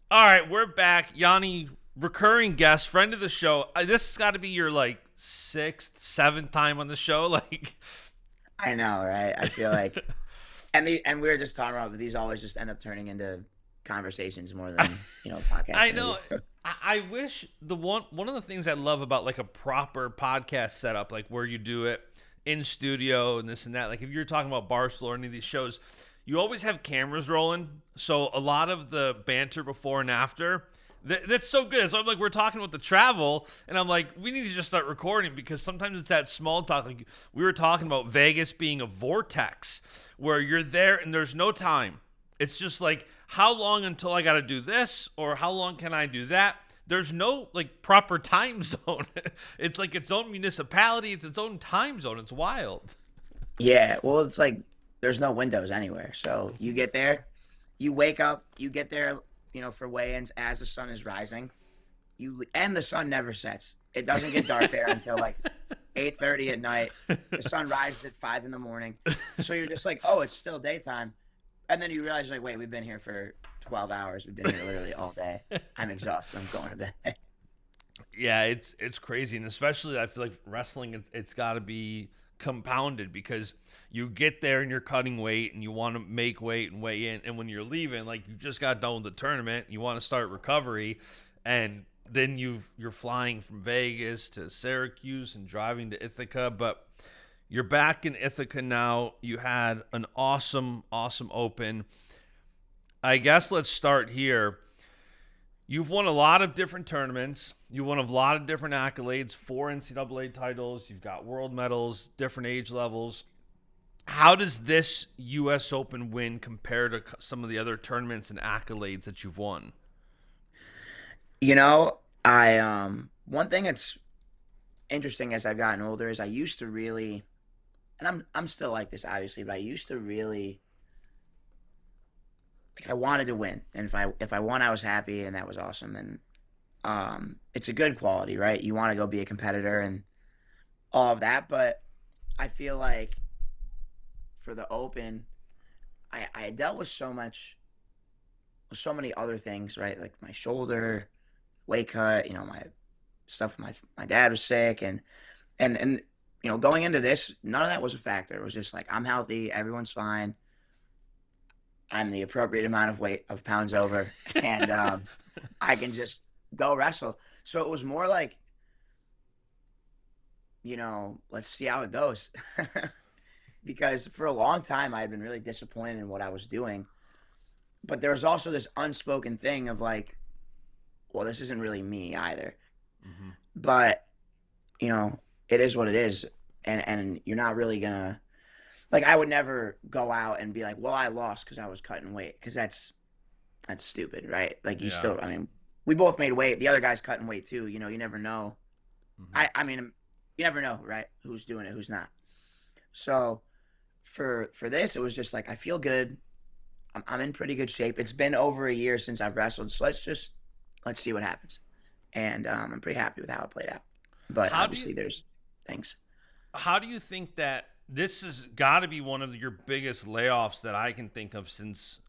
All right, we're back. Yianni, recurring guest, friend of the show. This has got to be your like sixth, seventh time on the show. Like, I know, right? I feel like, and we were just talking about, but these always just end up turning into conversations more than podcast I know. interview. I wish one of the things I love about like a proper podcast setup, like where you do it in studio and this and that. Like if you're talking about Barstool or any of these shows, you always have cameras rolling. So a lot of the banter before and after. That's so good. So I'm like, we're talking about the travel, and I'm like, we need to just start recording because sometimes it's that small talk. Like we were talking about Vegas being a vortex where you're there and there's no time. It's just like, how long until I got to do this or how long can I do that? There's no like proper time zone. It's like its own municipality, it's its own time zone. It's wild. Yeah, well, it's like there's no windows anywhere. So you get there, you wake up, you get there, for weigh-ins as the sun is rising. And the sun never sets. It doesn't get dark there until like 8:30 at night. The sun rises at 5 in the morning. So you're just like, oh, it's still daytime. And then you realize, like, wait, we've been here for 12 hours. We've been here literally all day. I'm exhausted. I'm going to bed. Yeah, it's crazy, and especially I feel like wrestling, it's got to be compounded because you get there and you're cutting weight and you want to make weight and weigh in, and when you're leaving, like you just got done with the tournament, you want to start recovery, and then you're flying from Vegas to Syracuse and driving to Ithaca, but you're back in Ithaca now. You had an awesome open. I guess let's start here. You've won a lot of different tournaments. You won a lot of different accolades, 4 NCAA titles. You've got world medals, different age levels. How does this U.S. Open win compare to some of the other tournaments and accolades that you've won? I one thing that's interesting as I've gotten older is I used to really, and I'm still like this obviously, but I used to really, like, I wanted to win, and if I won, I was happy, and that was awesome. And it's a good quality, right? You want to go be a competitor and all of that, but I feel like for the Open, I dealt with so many other things, right? Like my shoulder, weight cut, my stuff. My dad was sick, and going into this, none of that was a factor. It was just like I'm healthy, everyone's fine. I'm the appropriate amount of weight of pounds over, and I can just go wrestle. So it was more like, let's see how it goes. Because for a long time I had been really disappointed in what I was doing, but there was also this unspoken thing of like, well, this isn't really me either. Mm-hmm. But you know, it is what it is, and you're not really gonna, like, I would never go out and be like, well, I lost because I was cutting weight, because that's stupid, right? Like, you Yeah. still, I mean, we both made weight. The other guy's cutting weight too. You never know. Mm-hmm. I mean, you never know, right? Who's doing it, who's not. So for this, it was just like I feel good. I'm in pretty good shape. It's been over a year since I've wrestled, so let's see what happens. And I'm pretty happy with how it played out. But How do you obviously, there's things. how do you think that this has got to be one of your biggest layoffs that I can think of since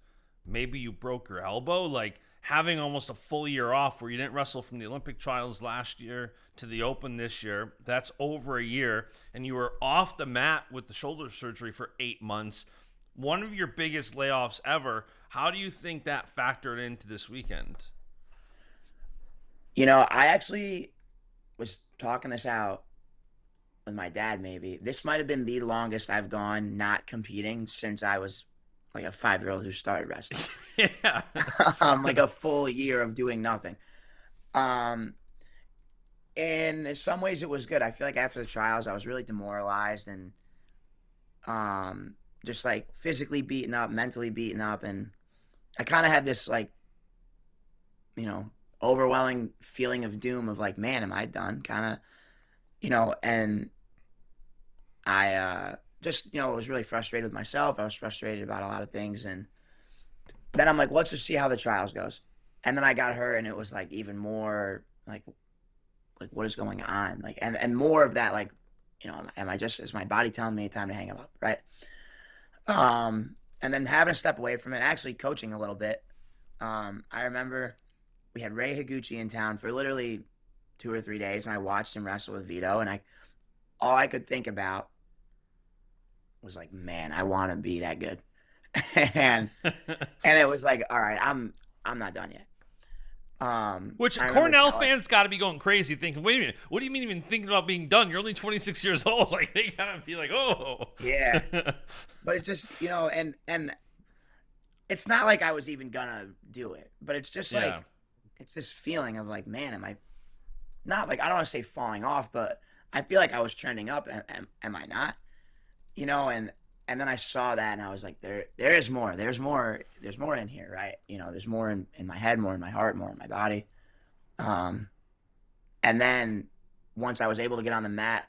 maybe you broke your elbow? Like having almost a full year off where you didn't wrestle from the Olympic trials last year to the Open this year. That's over a year. And you were off the mat with the shoulder surgery for 8 months. One of your biggest layoffs ever. How do you think that factored into this weekend? I actually was talking this out with my dad. Maybe this might have been the longest I've gone not competing since I was like a 5-year-old who started wrestling. Yeah. Like a full year of doing nothing. Um, and in some ways it was good. I feel like after the trials, I was really demoralized and just like physically beaten up, mentally beaten up, and I kind of had this like you know overwhelming feeling of doom of like, man, am I done? Kind of, and I just was really frustrated with myself. I was frustrated about a lot of things, and then I'm like, let's just see how the trials goes. And then I got hurt, and it was like even more like what is going on, like, and more of that, like, am I just, is my body telling me time to hang up, right? And then having to step away from it, actually coaching a little bit. I remember we had Ray Higuchi in town for literally 2 or 3 days, and I watched him wrestle with Vito, and all I could think about was like, man, I want to be that good. and and it was like, all right, I'm not done yet. Which I remember Cornell telling, fans got to be going crazy thinking, wait a minute, what do you mean even thinking about being done? You're only 26 years old. Like, they got to be like, oh. yeah, but it's just, and it's not like I was even gonna do it, but it's just like, Yeah. it's this feeling of like, man, am I not like, I don't want to say falling off, but I feel like I was trending up. Am I not? And then I saw that and I was like, there is more. There's more in here, right? There's more in my head, more in my heart, more in my body. Um, and then once I was able to get on the mat,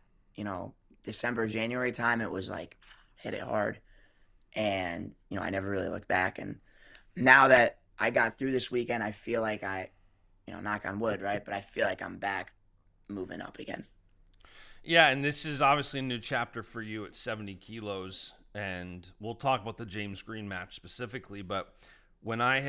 December, January time, it was like hit it hard. And, I never really looked back. And now that I got through this weekend, I feel like knock on wood, right? But I feel like I'm back moving up again. Yeah, and this is obviously a new chapter for you at 70 kilos. And we'll talk about the James Green match specifically. But when I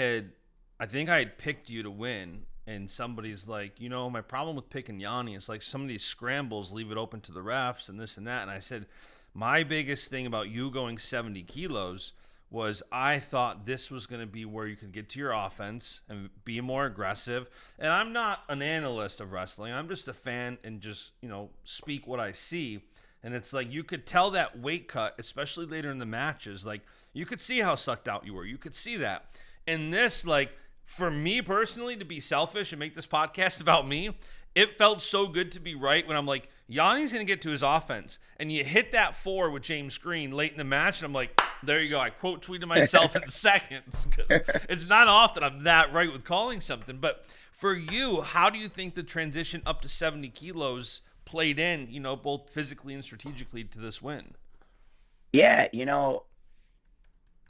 think I had picked you to win, and somebody's like, my problem with picking Yianni is like some of these scrambles leave it open to the refs and this and that. And I said, my biggest thing about you going 70 kilos was I thought this was going to be where you could get to your offense and be more aggressive. And I'm not an analyst of wrestling. I'm just a fan and just, speak what I see. And it's like you could tell that weight cut, especially later in the matches, like you could see how sucked out you were. You could see that. And this, like, for me personally, to be selfish and make this podcast about me, it felt so good to be right when I'm like, Yanni's going to get to his offense. And you hit that 4 with James Green late in the match, and I'm like, there you go. I quote tweeted myself in seconds. It's not often I'm that right with calling something. But for you, how do you think the transition up to 70 kilos played in, both physically and strategically to this win? Yeah,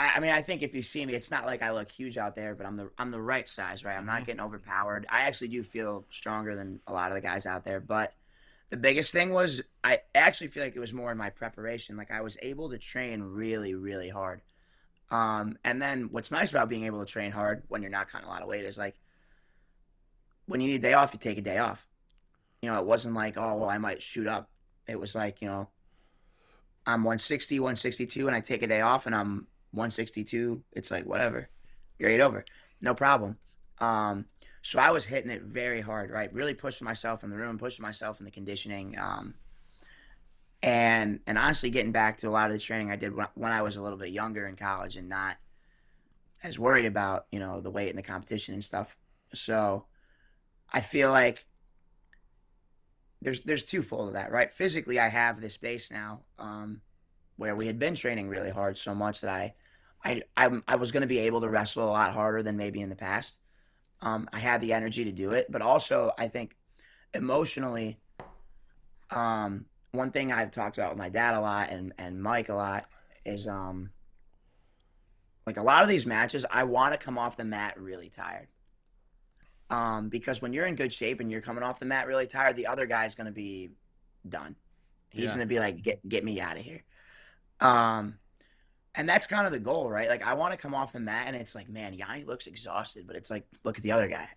I mean, I think if you see me, it's not like I look huge out there, but I'm the right size, right? I'm not getting overpowered. I actually do feel stronger than a lot of the guys out there, but the biggest thing was I actually feel like it was more in my preparation. Like I was able to train really, really hard. And then what's nice about being able to train hard when you're not cutting a lot of weight is like when you need a day off, you take a day off. It wasn't like, oh, well, I might shoot up. It was like, I'm 160, 162, and I take a day off and I'm 162. It's like, whatever. You're 8 over. No problem. So I was hitting it very hard, right? Really pushing myself in the room, pushing myself in the conditioning. And honestly getting back to a lot of the training I did when I was a little bit younger in college and not as worried about, the weight and the competition and stuff. So I feel like there's twofold of that, right? Physically, I have this base now, where we had been training really hard so much that I was going to be able to wrestle a lot harder than maybe in the past. I had the energy to do it, but also I think emotionally, one thing I've talked about with my dad a lot and Mike a lot is like a lot of these matches, I want to come off the mat really tired. Because when you're in good shape and you're coming off the mat really tired, the other guy's going to be done. He's going to be like, get me out of here. And that's kind of the goal, right? Like I want to come off the mat and it's like, man, Yianni looks exhausted, but it's like, look at the other guy.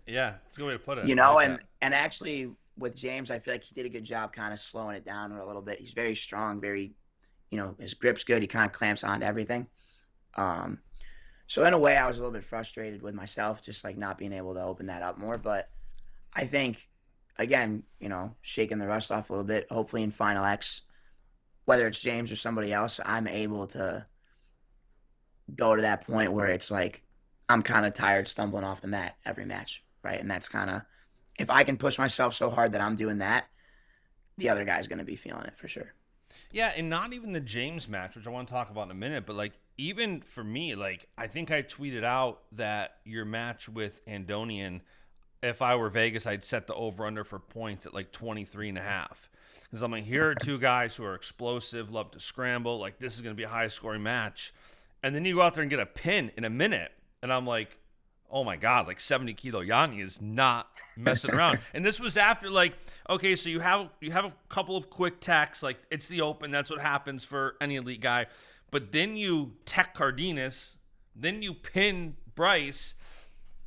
Yeah, it's a good way to put it. And actually with James, I feel like he did a good job kind of slowing it down a little bit. He's very strong, very, his grip's good. He kind of clamps onto everything. So in a way I was a little bit frustrated with myself, just like not being able to open that up more. But I think again, shaking the rust off a little bit, hopefully in Final X, whether it's James or somebody else, I'm able to go to that point where it's like I'm kind of tired stumbling off the mat every match, right? And that's kind of, if I can push myself so hard that I'm doing that, the other guy's going to be feeling it for sure. Yeah, and not even the James match, which I want to talk about in a minute, but like even for me, like I think I tweeted out that your match with Andonian, if I were Vegas, I'd set the over-under for points at like 23.5. Because I'm like, here are two guys who are explosive, love to scramble. Like, this is going to be a high-scoring match. And then you go out there and get a pin in a minute. And I'm like, oh, my God, like 70-kilo Yianni is not messing around. And this was after, like, okay, so you have a couple of quick techs. Like, it's the open. That's what happens for any elite guy. But then you tech Cardenas. Then you pin Bryce.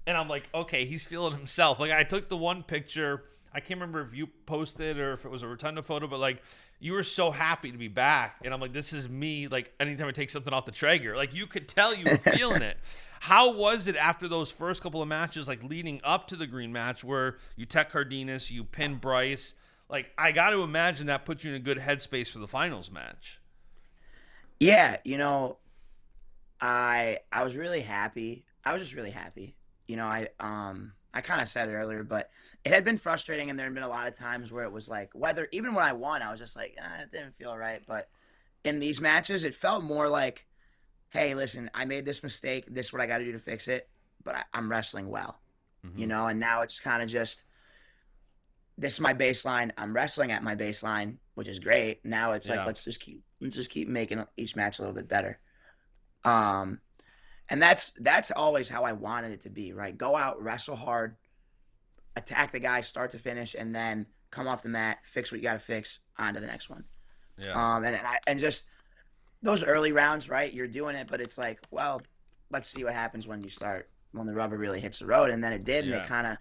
And I'm like, okay, he's feeling himself. Like I took the one picture. I can't remember if you posted or if it was a rotunda photo, but like you were so happy to be back. And I'm like, this is me. Like anytime I take something off the Traeger, like you could tell you were feeling it. How was it after those first couple of matches, like leading up to the green match where you tech Cardenas, you pin Bryce? Like I got to imagine that puts you in a good headspace for the finals match. Yeah, I was really happy. I was just really happy. I kind of said it earlier, but it had been frustrating, and there had been a lot of times where it was like whether even when I won, I was just like, it didn't feel right. But in these matches, it felt more like, hey, listen, I made this mistake. This is what I got to do to fix it. But I'm wrestling well, Mm-hmm. and now it's kind of just this is my baseline. I'm wrestling at my baseline, which is great. Now it's like Yeah. let's just keep making each match a little bit better. Um, and that's always how I wanted it to be, right? Go out, wrestle hard, attack the guy, start to finish, and then come off the mat, fix what you got to fix, on to the next one. Yeah. And just those early rounds, right? You're doing it, but it's like, well, let's see what happens when the rubber really hits the road, and then it did, and it Yeah. kind of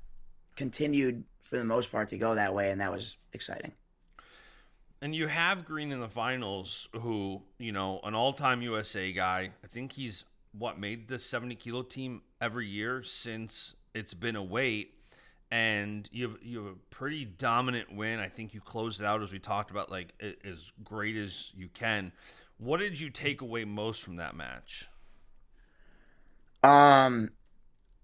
continued for the most part to go that way, and that was exciting. And you have Green in the finals, who, an all time USA guy. I think he's what made the 70 kilo team every year since it's been a weight. And you have a pretty dominant win. I think you closed it out as we talked about, like as great as you can. What did you take away most from that match? Um,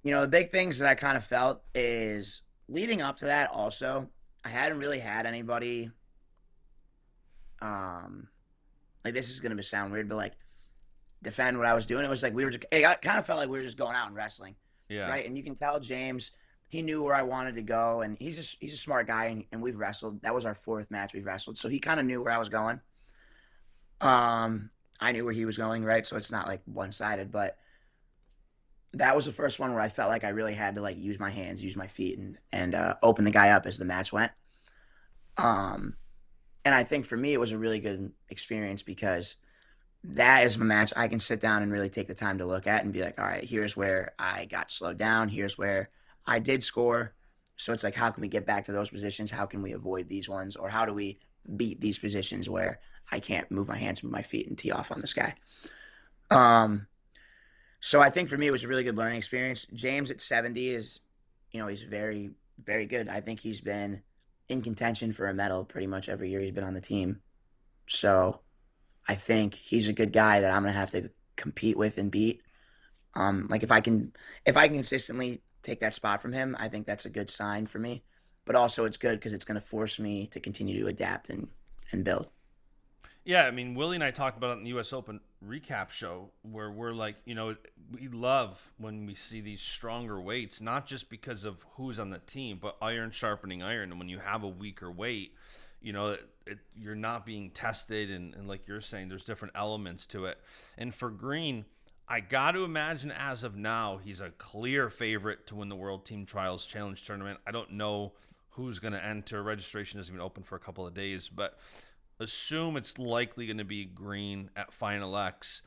the big things that I kind of felt is leading up to that. Also, I hadn't really had anybody. Um, like this is gonna sound weird, but like defend what I was doing. It was like we were just. It kind of felt like we were just going out and wrestling, Yeah. right? And you can tell James. He knew where I wanted to go, and he's a smart guy, and we've wrestled. That was our fourth match we've wrestled, so he kind of knew where I was going. I knew where he was going, right? So it's not like one sided, but that was the first one where I felt like I really had to like use my hands, use my feet, and open the guy up as the match went. Um, and I think for me it was a really good experience because that is a match I can sit down and really take the time to look at and be like, all right, here's where I got slowed down. Here's where I did score. So it's like, how can we get back to those positions? How can we avoid these ones? Or how do we beat these positions where I can't move my hands, move my feet, and tee off on this guy? Um, so I think for me, it was a really good learning experience. James at 70 is, he's very, very good. I think he's been in contention for a medal pretty much every year he's been on the team. So I think he's a good guy that I'm gonna have to compete with and beat. Like if I can consistently take that spot from him, I think that's a good sign for me. But also it's good because it's gonna force me to continue to adapt and build. Yeah, I mean, Willie and I talked about it in the U.S. Open recap show where we're like, we love when we see these stronger weights, not just because of who's on the team, but iron sharpening iron. And when you have a weaker weight, you're not being tested. And like you're saying, there's different elements to it. And for Green, I got to imagine as of now, he's a clear favorite to win the World Team Trials Challenge Tournament. I don't know who's going to enter. Registration isn't even open for a couple of days, but assume it's likely going to be Green at Final X.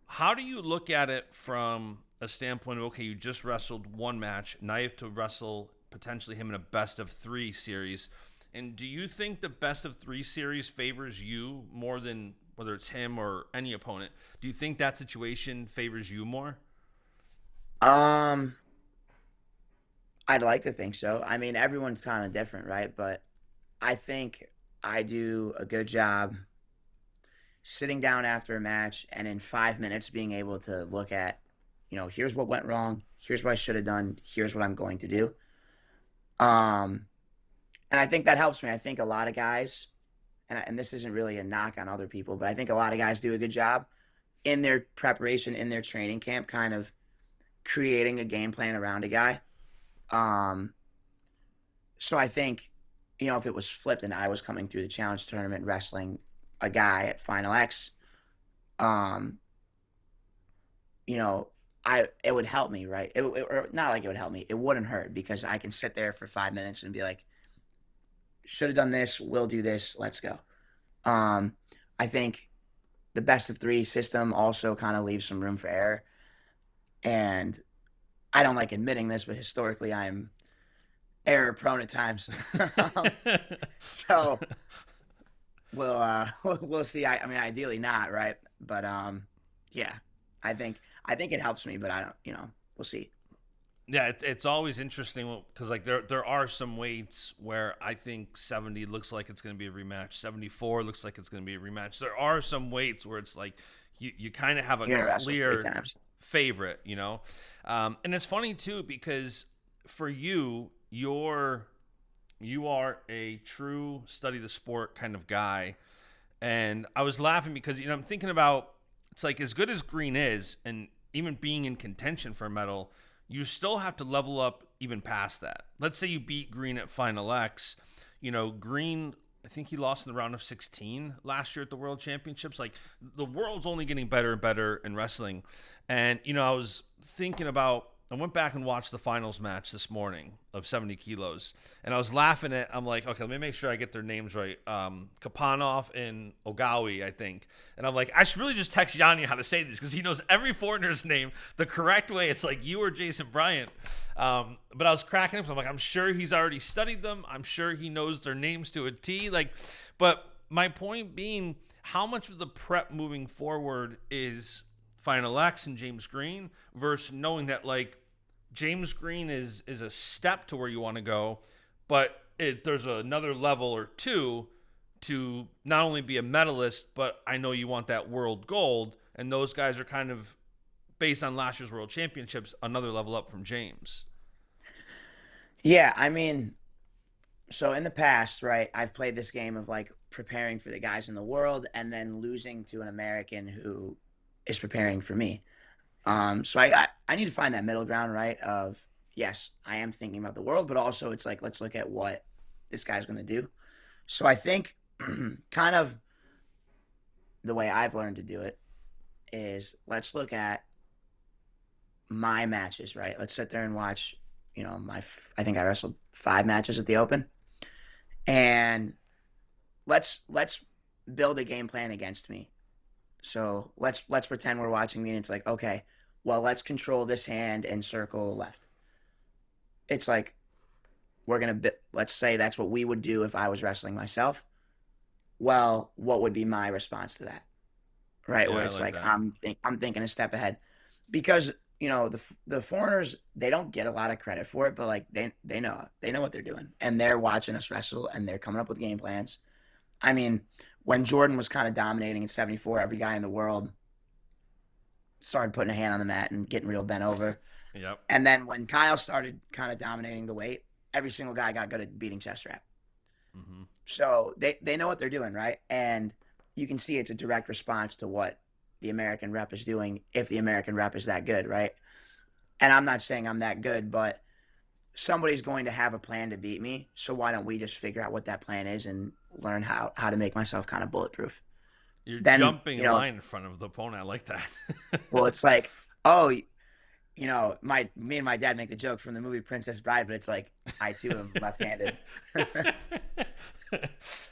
How do you look at it from a standpoint of, okay, you just wrestled one match, now you have to wrestle potentially him in a best of three series? And do you think the best of three series favors you more than whether it's him or any opponent? Do you think that situation favors you more? Um, I'd like to think so. I mean, everyone's kind of different, right? But I think I do a good job sitting down after a match and in 5 minutes being able to look at, here's what went wrong, here's what I should have done, here's what I'm going to do. Um, and I think that helps me. I think a lot of guys, and this isn't really a knock on other people, but I think a lot of guys do a good job in their preparation, in their training camp, kind of creating a game plan around a guy. Um, so I think, if it was flipped and I was coming through the challenge tournament wrestling a guy at Final X, um, you know, it would help me, right? Or not like it would help me. It wouldn't hurt because I can sit there for 5 minutes and be like, should have done this, will do this, let's go. Um, I think the best of three system also kind of leaves some room for error. And I don't like admitting this, but historically I am error prone at times. Um, so we'll see. I mean, ideally not, right? But yeah, I think it helps me, but I don't. We'll see. Yeah, it's always interesting because like there are some weights where I think 70 looks like it's going to be a rematch, 74 looks like it's going to be a rematch. There are some weights where it's like you kind of have a You're gonna wrestle three clear times. favorite, and it's funny too because for you are a true study the sport kind of guy, and I was laughing because I'm thinking about it's like as good as Green is, and even being in contention for a medal, you still have to level up even past that. Let's say you beat Green at Final X. Green, I think he lost in the round of 16 last year at the World Championships. Like, the world's only getting better and better in wrestling. And, I was thinking about, I went back and watched the finals match this morning of 70 kilos. And I was laughing at, I'm like, okay, let me make sure I get their names right. Kapanov and Ogawa, I think. And I'm like, I should really just text Yianni how to say this because he knows every foreigner's name the correct way. It's like you or Jason Bryant. But I was cracking up. So I'm like, I'm sure he's already studied them. I'm sure he knows their names to a T. But my point being, how much of the prep moving forward is Final X and James Green versus knowing that James Green is a step to where you want to go, but there's another level or two to not only be a medalist, but I know you want that world gold, and those guys are kind of based on last year's World Championships, another level up from James. Yeah, I mean, so in the past, right, I've played this game of preparing for the guys in the world and then losing to an American who is preparing for me. So I need to find that middle ground, right? Of yes, I am thinking about the world, but also it's like let's look at what this guy's going to do. So I think kind of the way I've learned to do it is let's look at my matches, right? Let's sit there and watch, I think I wrestled 5 matches at the Open, and let's build a game plan against me. So let's pretend we're watching me, and it's like, okay, well, let's control this hand and circle left. It's like let's say that's what we would do if I was wrestling myself. Well, what would be my response to that? Right, Yeah, where I it's like like that. I'm thinking a step ahead, because the foreigners, they don't get a lot of credit for it, but they know what they're doing, and they're watching us wrestle, and they're coming up with game plans. I mean, when Jordan was kind of dominating at 74, every guy in the world started putting a hand on the mat and getting real bent over. Yep. And then when Kyle started kind of dominating the weight, every single guy got good at beating chest wrap. Mm-hmm. So they know what they're doing, right? And you can see it's a direct response to what the American rep is doing if the American rep is that good, right? And I'm not saying I'm that good, but somebody's going to have a plan to beat me. So why don't we just figure out what that plan is and learn how to make myself kind of bulletproof? You're Then, jumping in line in front of the opponent. I like that. well, it's like, oh, my me and my dad make the joke from the movie Princess Bride, but it's like I too am left-handed.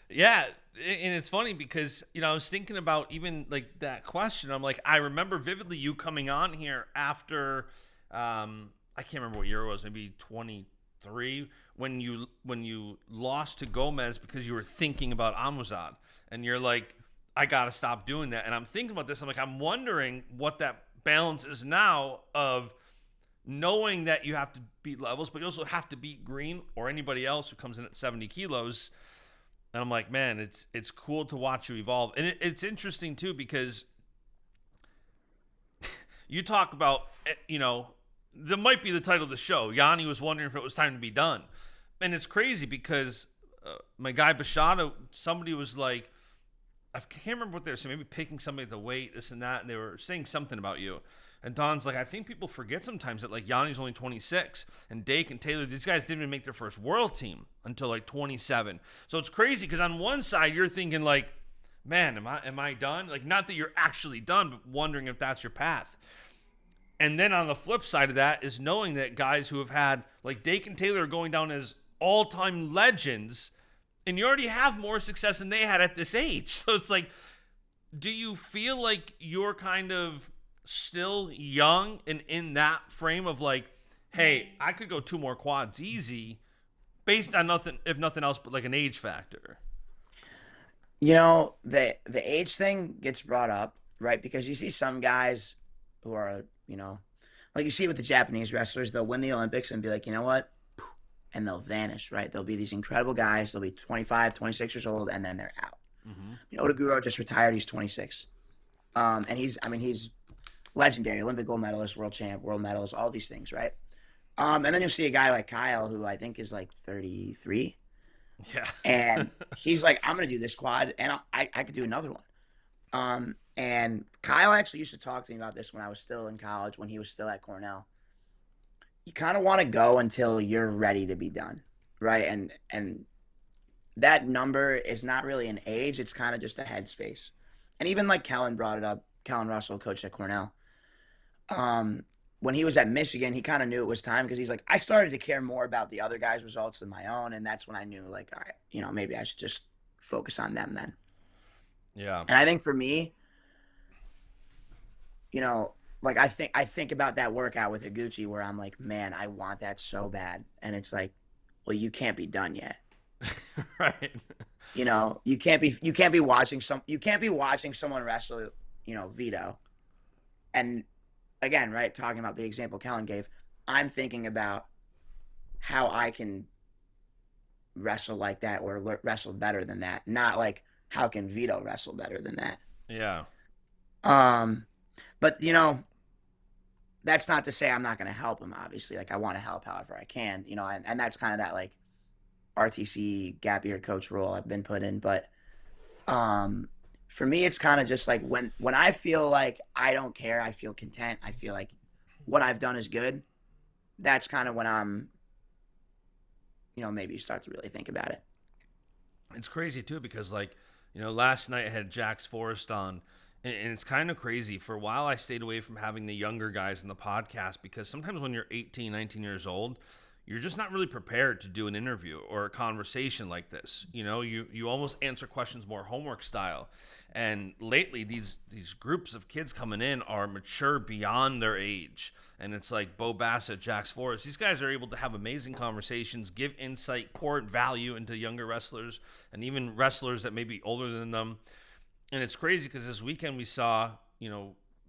Yeah, and it's funny because I was thinking about even like that question. I'm like, I remember vividly you coming on here after I can't remember what year it was, maybe 23, when you lost to Gomez because you were thinking about Amuzad, and you're like, I gotta stop doing that. And I'm thinking about this. I'm like, I'm wondering what that balance is now of knowing that you have to beat levels, but you also have to beat Green or anybody else who comes in at 70 kilos. And I'm like, man, it's cool to watch you evolve. And it's interesting, too, because you talk about, that might be the title of the show. Yianni was wondering if it was time to be done. And it's crazy because my guy Bashada, somebody was like, I can't remember what they were saying, maybe picking somebody at the weight, this and that, and they were saying something about you. And Don's like, I think people forget sometimes that Yanni's only 26, and Dake and Taylor, these guys didn't even make their first world team until 27. So it's crazy because on one side you're thinking man, am I done? Not that you're actually done, but wondering if that's your path. And then on the flip side of that is knowing that guys who have had Dake and Taylor are going down as all-time legends, and you already have more success than they had at this age. So it's do you feel like you're kind of still young and in that frame of hey, I could go 2 more quads easy based on nothing, if nothing else, but like an age factor. The age thing gets brought up, right? Because you see some guys who are, like you see with the Japanese wrestlers, they'll win the Olympics and be like, you know what? And they'll vanish, right? They'll be these incredible guys. They'll be 25, 26 years old, and then they're out. Mm-hmm. Otaguro just retired. He's 26. And he's legendary, Olympic gold medalist, world champ, world medals, all these things, right? And then you'll see a guy like Kyle, who I think is like 33. Yeah. And he's like, I'm going to do this quad, and I could do another one. And Kyle actually used to talk to me about this when I was still in college, when he was still at Cornell. You kind of want to go until you're ready to be done, right? And that number is not really an age; it's kind of just a headspace. And even like Kellen brought it up, Kellen Russell, coach at Cornell. When he was at Michigan, he kind of knew it was time because he's like, I started to care more about the other guys' results than my own, and that's when I knew, like, all right, maybe I should just focus on them then. Yeah. And I think for me, like I think about that workout with Higuchi where I'm like, man, I want that so bad, and it's like, well, you can't be done yet. Right. You can't be watching someone wrestle, Vito, and again, right, talking about the example Kellen gave, I'm thinking about how I can wrestle like that or wrestle better than that, not like how can Vito wrestle better than that. Yeah. But that's not to say I'm not going to help him. Obviously, like I want to help however I can, and that's kind of that like RTC gap year coach role I've been put in. But for me, it's kind of just like when I feel like I don't care, I feel content, I feel like what I've done is good. That's kind of when I'm, maybe you start to really think about it. It's crazy too because like, last night I had Jax Forrest on, and it's kind of crazy. For a while I stayed away from having the younger guys in the podcast because sometimes when you're 18, 19 years old, you're just not really prepared to do an interview or a conversation like this. You almost answer questions more homework style. And lately, these groups of kids coming in are mature beyond their age. And it's like Bo Bassett, Jax Forrest. These guys are able to have amazing conversations, give insight, pour value into younger wrestlers, and even wrestlers that may be older than them. And it's crazy because this weekend we saw,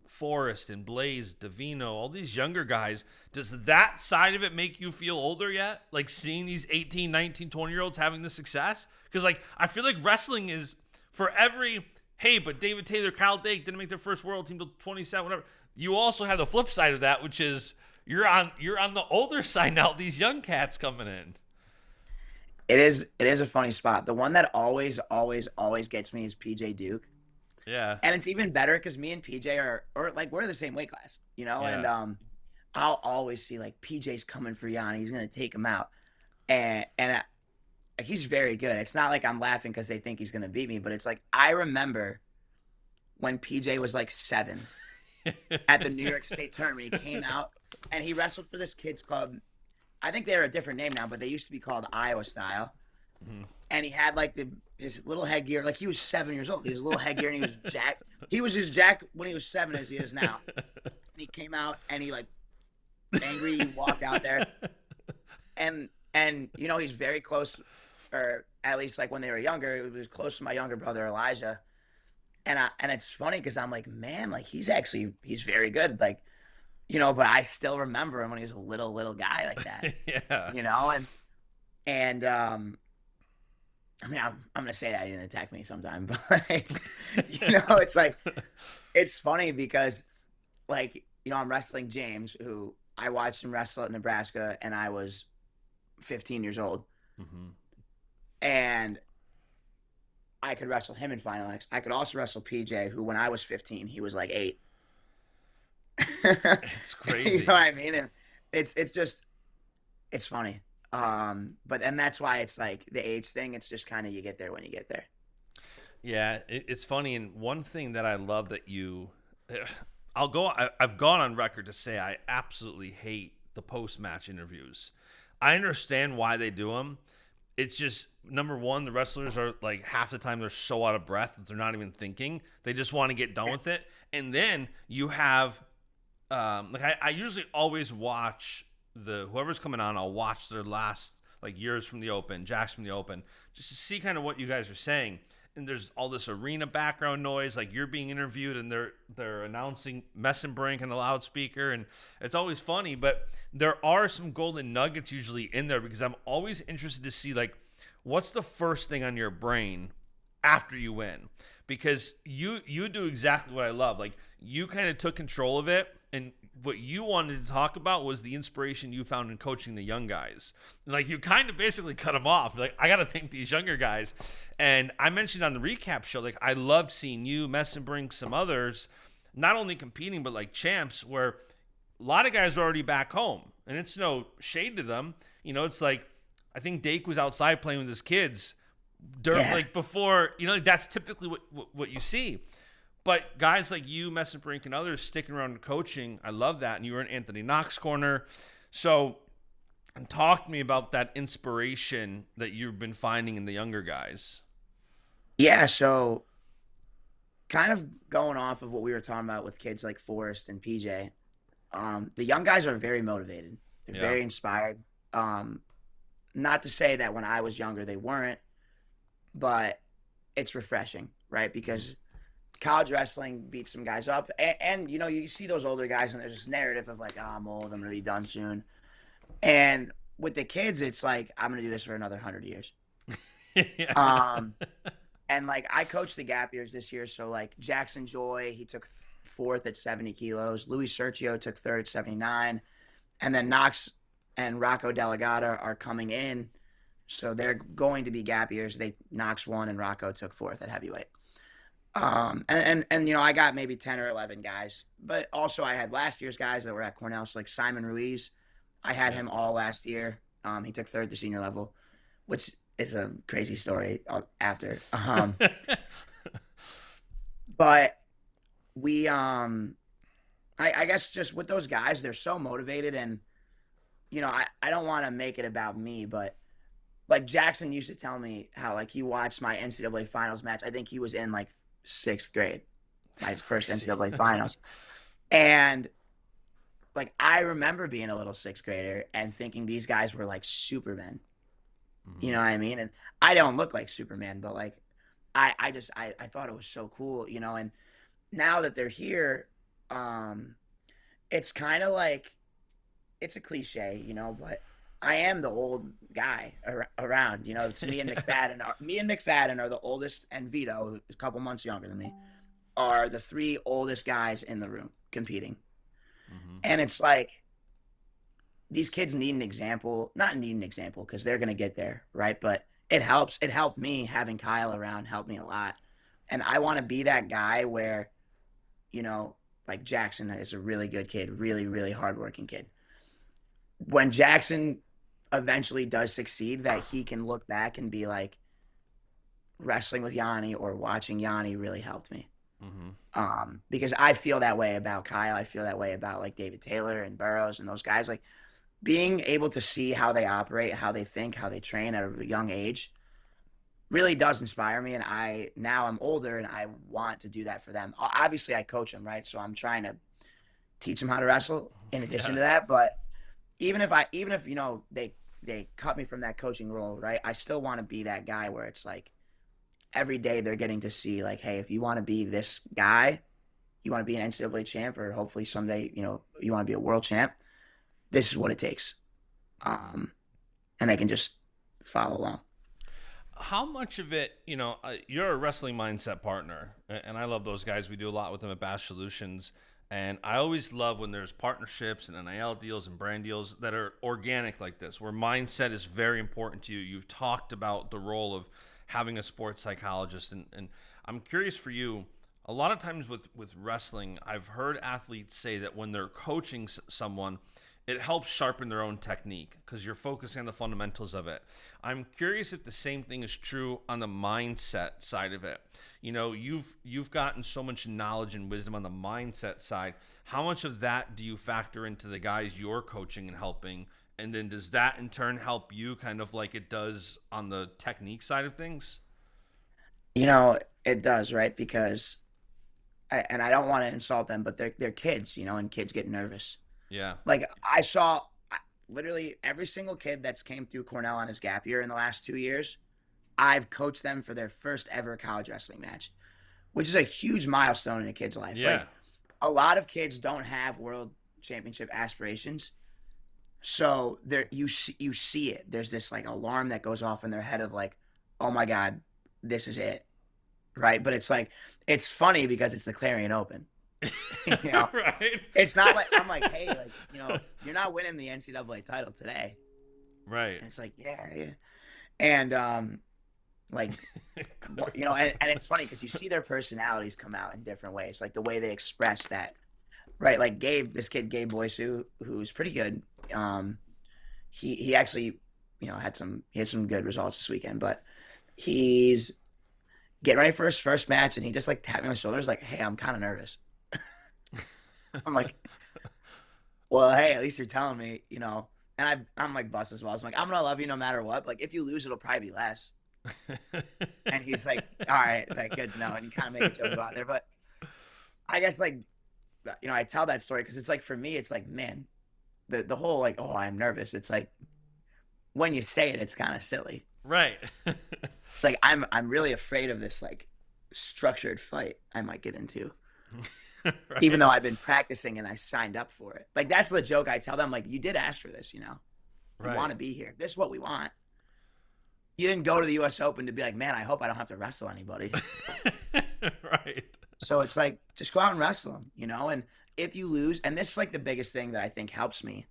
Forrest and Blaze, Davino, all these younger guys. Does that side of it make you feel older yet? Like seeing these 18, 19, 20-year-olds having the success? Because like I feel like wrestling is for every, hey, but David Taylor, Kyle Dake didn't make their first world team till 27, whatever. You also have the flip side of that, which is you're on the older side now, these young cats coming in. It is a funny spot. The one that always gets me is PJ Duke. Yeah. And it's even better because me and PJ or like we're the same weight class, Yeah. and I'll always see like PJ's coming for Yianni. He's gonna take him out, and he's very good. It's not like I'm laughing because they think he's gonna beat me, but it's like I remember when PJ was like 7 at the New York State tournament. He came out and he wrestled for this kids club. I think they're a different name now, but they used to be called Iowa Style. Mm-hmm. And he had like his little headgear. Like he was 7 years old. He was a little headgear and he was jacked. He was as jacked when he was 7 as he is now. And he came out and he like angry. He walked out there. And he's very close, or at least like when they were younger, it was close to my younger brother Elijah. And it's funny because I'm like, man, like he's very good. Like, but I still remember him when he was a little guy like that. Yeah. And I mean, I'm gonna say that he didn't attack me sometime, but like, it's like, it's funny because like, I'm wrestling James, who I watched him wrestle at Nebraska, and I was 15 years old, mm-hmm. and I could wrestle him in Final X. I could also wrestle PJ, who when I was 15, he was like 8. It's crazy. You know what I mean? And it's funny. But that's why it's like the age thing. It's just kind of you get there when you get there. Yeah, it's funny. And one thing that I love that I've gone on record to say I absolutely hate the post-match interviews. I understand why they do them. It's just, number one, the wrestlers are like half the time they're so out of breath that they're not even thinking. They just want to get done with it. And then you have, I usually always watch the whoever's coming on, I'll watch their last like years from the Open, Jacks from the Open, just to see kind of what you guys are saying. And there's all this arena background noise, like you're being interviewed and they're announcing Messenbrink on the loudspeaker, and it's always funny. But there are some golden nuggets usually in there because I'm always interested to see like what's the first thing on your brain after you win, because you do exactly what I love. Like you kind of took control of it, and what you wanted to talk about was the inspiration you found in coaching the young guys. Like you kind of basically cut them off. Like I got to thank these younger guys. And I mentioned on the recap show, like I loved seeing you, Messenbrink, some others, not only competing but like champs, where a lot of guys are already back home, and it's no shade to them. You know, it's like I think Dake was outside playing with his kids during, Yeah. like before. You know, like that's typically what you see. But guys like you, Messenbrink, and others sticking around and coaching, I love that. And you were in Anthony Knox corner. So talk to me about that inspiration that you've been finding in the younger guys. Yeah, so kind of going off of what we were talking about with kids like Forrest and PJ, the young guys are very motivated. They're Yeah. very inspired. Um, Not to say that when I was younger they weren't, but it's refreshing, right? Because college wrestling beats some guys up, and you know you see those older guys, and there's this narrative of like, oh, I'm old, I'm gonna be done soon. And with the kids, it's like I'm gonna do this for another 100 years. Yeah. Um, and like I coached the gap years this year, so like Jackson Joy, he took fourth at 70 kilos. Louis Sergio took third at 79, and then Knox and Rocco Delegata are coming in, so they're going to be gap years. They Knox won and Rocco took fourth at heavyweight. And you know I got maybe 10 or 11 guys, but also I had last year's guys that were at Cornell, so like Simon Ruiz, I had Yeah. him all last year. He took third at the senior level, which is a crazy story after. But we I guess just with those guys, they're so motivated, and you know I don't want to make it about me, but like Jackson used to tell me how like he watched my NCAA finals match. I think he was in like sixth grade, my That's first crazy. NCAA finals, and like I remember being a little sixth grader and thinking these guys were like Supermen. You Mhm. know what I mean? And I don't look like Superman, but like I thought it was so cool, you know, and now that they're here, um, it's kind of like it's a cliche, you know, but I am the old guy around. You know, it's me and Yeah. McFadden. Me and McFadden are the oldest, and Vito, who's a couple months younger than me, are the three oldest guys in the room competing. Mhm. And it's like these kids need an example, not need an example because they're gonna get there, right? But it helps. It helped me having Kyle around, helped me a lot. And I want to be that guy where, you know, like Jackson is a really good kid, really, really hardworking kid. When Jackson eventually does succeed, that he can look back and be like, wrestling with Yianni or watching Yianni really helped me. Mhm. Because I feel that way about Kyle. I feel that way about like David Taylor and Burroughs and those guys. Like being able to see how they operate, how they think, how they train at a young age really does inspire me. And I now I'm older and I want to do that for them. Obviously, I coach them, right? So I'm trying to teach them how to wrestle in addition Yeah. to that. But even if you know they cut me from that coaching role, right? I still want to be that guy where it's like every day they're getting to see like, hey, if you want to be this guy, you want to be an NCAA champ, or hopefully someday, you know, you want to be a world champ. This is what it takes, um, and they can just follow along. How much of it, you know, you're a wrestling mindset partner, and I love those guys. We do a lot with them at Bash Solutions, and I always love when there's partnerships and NIL deals and brand deals that are organic like this, where mindset is very important to you. You've talked about the role of having a sports psychologist, and I'm curious for you. A lot of times with wrestling, I've heard athletes say that when they're coaching someone, it helps sharpen their own technique because you're focusing on the fundamentals of it. I'm curious if the same thing is true on the mindset side of it. You know, you've gotten so much knowledge and wisdom on the mindset side. How much of that do you factor into the guys you're coaching and helping? And then does that in turn help you kind of like it does on the technique side of things? You know, it does, right? Because and I don't want to insult them, but they're kids, you know, and kids get nervous. Yeah. Like I saw. literally every single kid that's came through Cornell on his gap year in the last 2 years, I've coached them for their first ever college wrestling match, which is a huge milestone in a kid's life. Yeah. Like a lot of kids don't have world championship aspirations. So there you see it. There's this like alarm that goes off in their head of like, oh my God, this is it. Right. But it's like it's funny because it's the Clarion Open. you know, Right. it's not like I'm like, hey, like, you're not winning the NCAA title today. Right. And it's like, yeah, yeah. And like and it's funny because you see their personalities come out in different ways, like the way they express that, right? Like this kid Gabe Boysu, who's pretty good. He actually, he had some good results this weekend, but he's getting ready for his first match, and he just like tapped me on the shoulders, like, "Hey, I'm kind of nervous." I'm like, "Well, hey, at least you're telling me, And I'm like Bus as well. I'm like, "I'm gonna love you no matter what. Like, if you lose, it'll probably be less." And he's like, "All right, like good to know." And you kind of make a joke about there, but I guess like, I tell that story because it's like for me, it's like, man, the whole like, oh, I'm nervous. It's like when you say it, it's kind of silly. Right. It's like I'm really afraid of this like structured fight I might get into. Right. Even though I've been practicing and I signed up for it. Like that's the joke I tell them, like, you did ask for this, You Right. want to be here. This is what we want. You didn't go to the US Open to be like, man, I hope I don't have to wrestle anybody. Right. So it's like, just go out and wrestle them, And if you lose, and this is like the biggest thing that I think helps me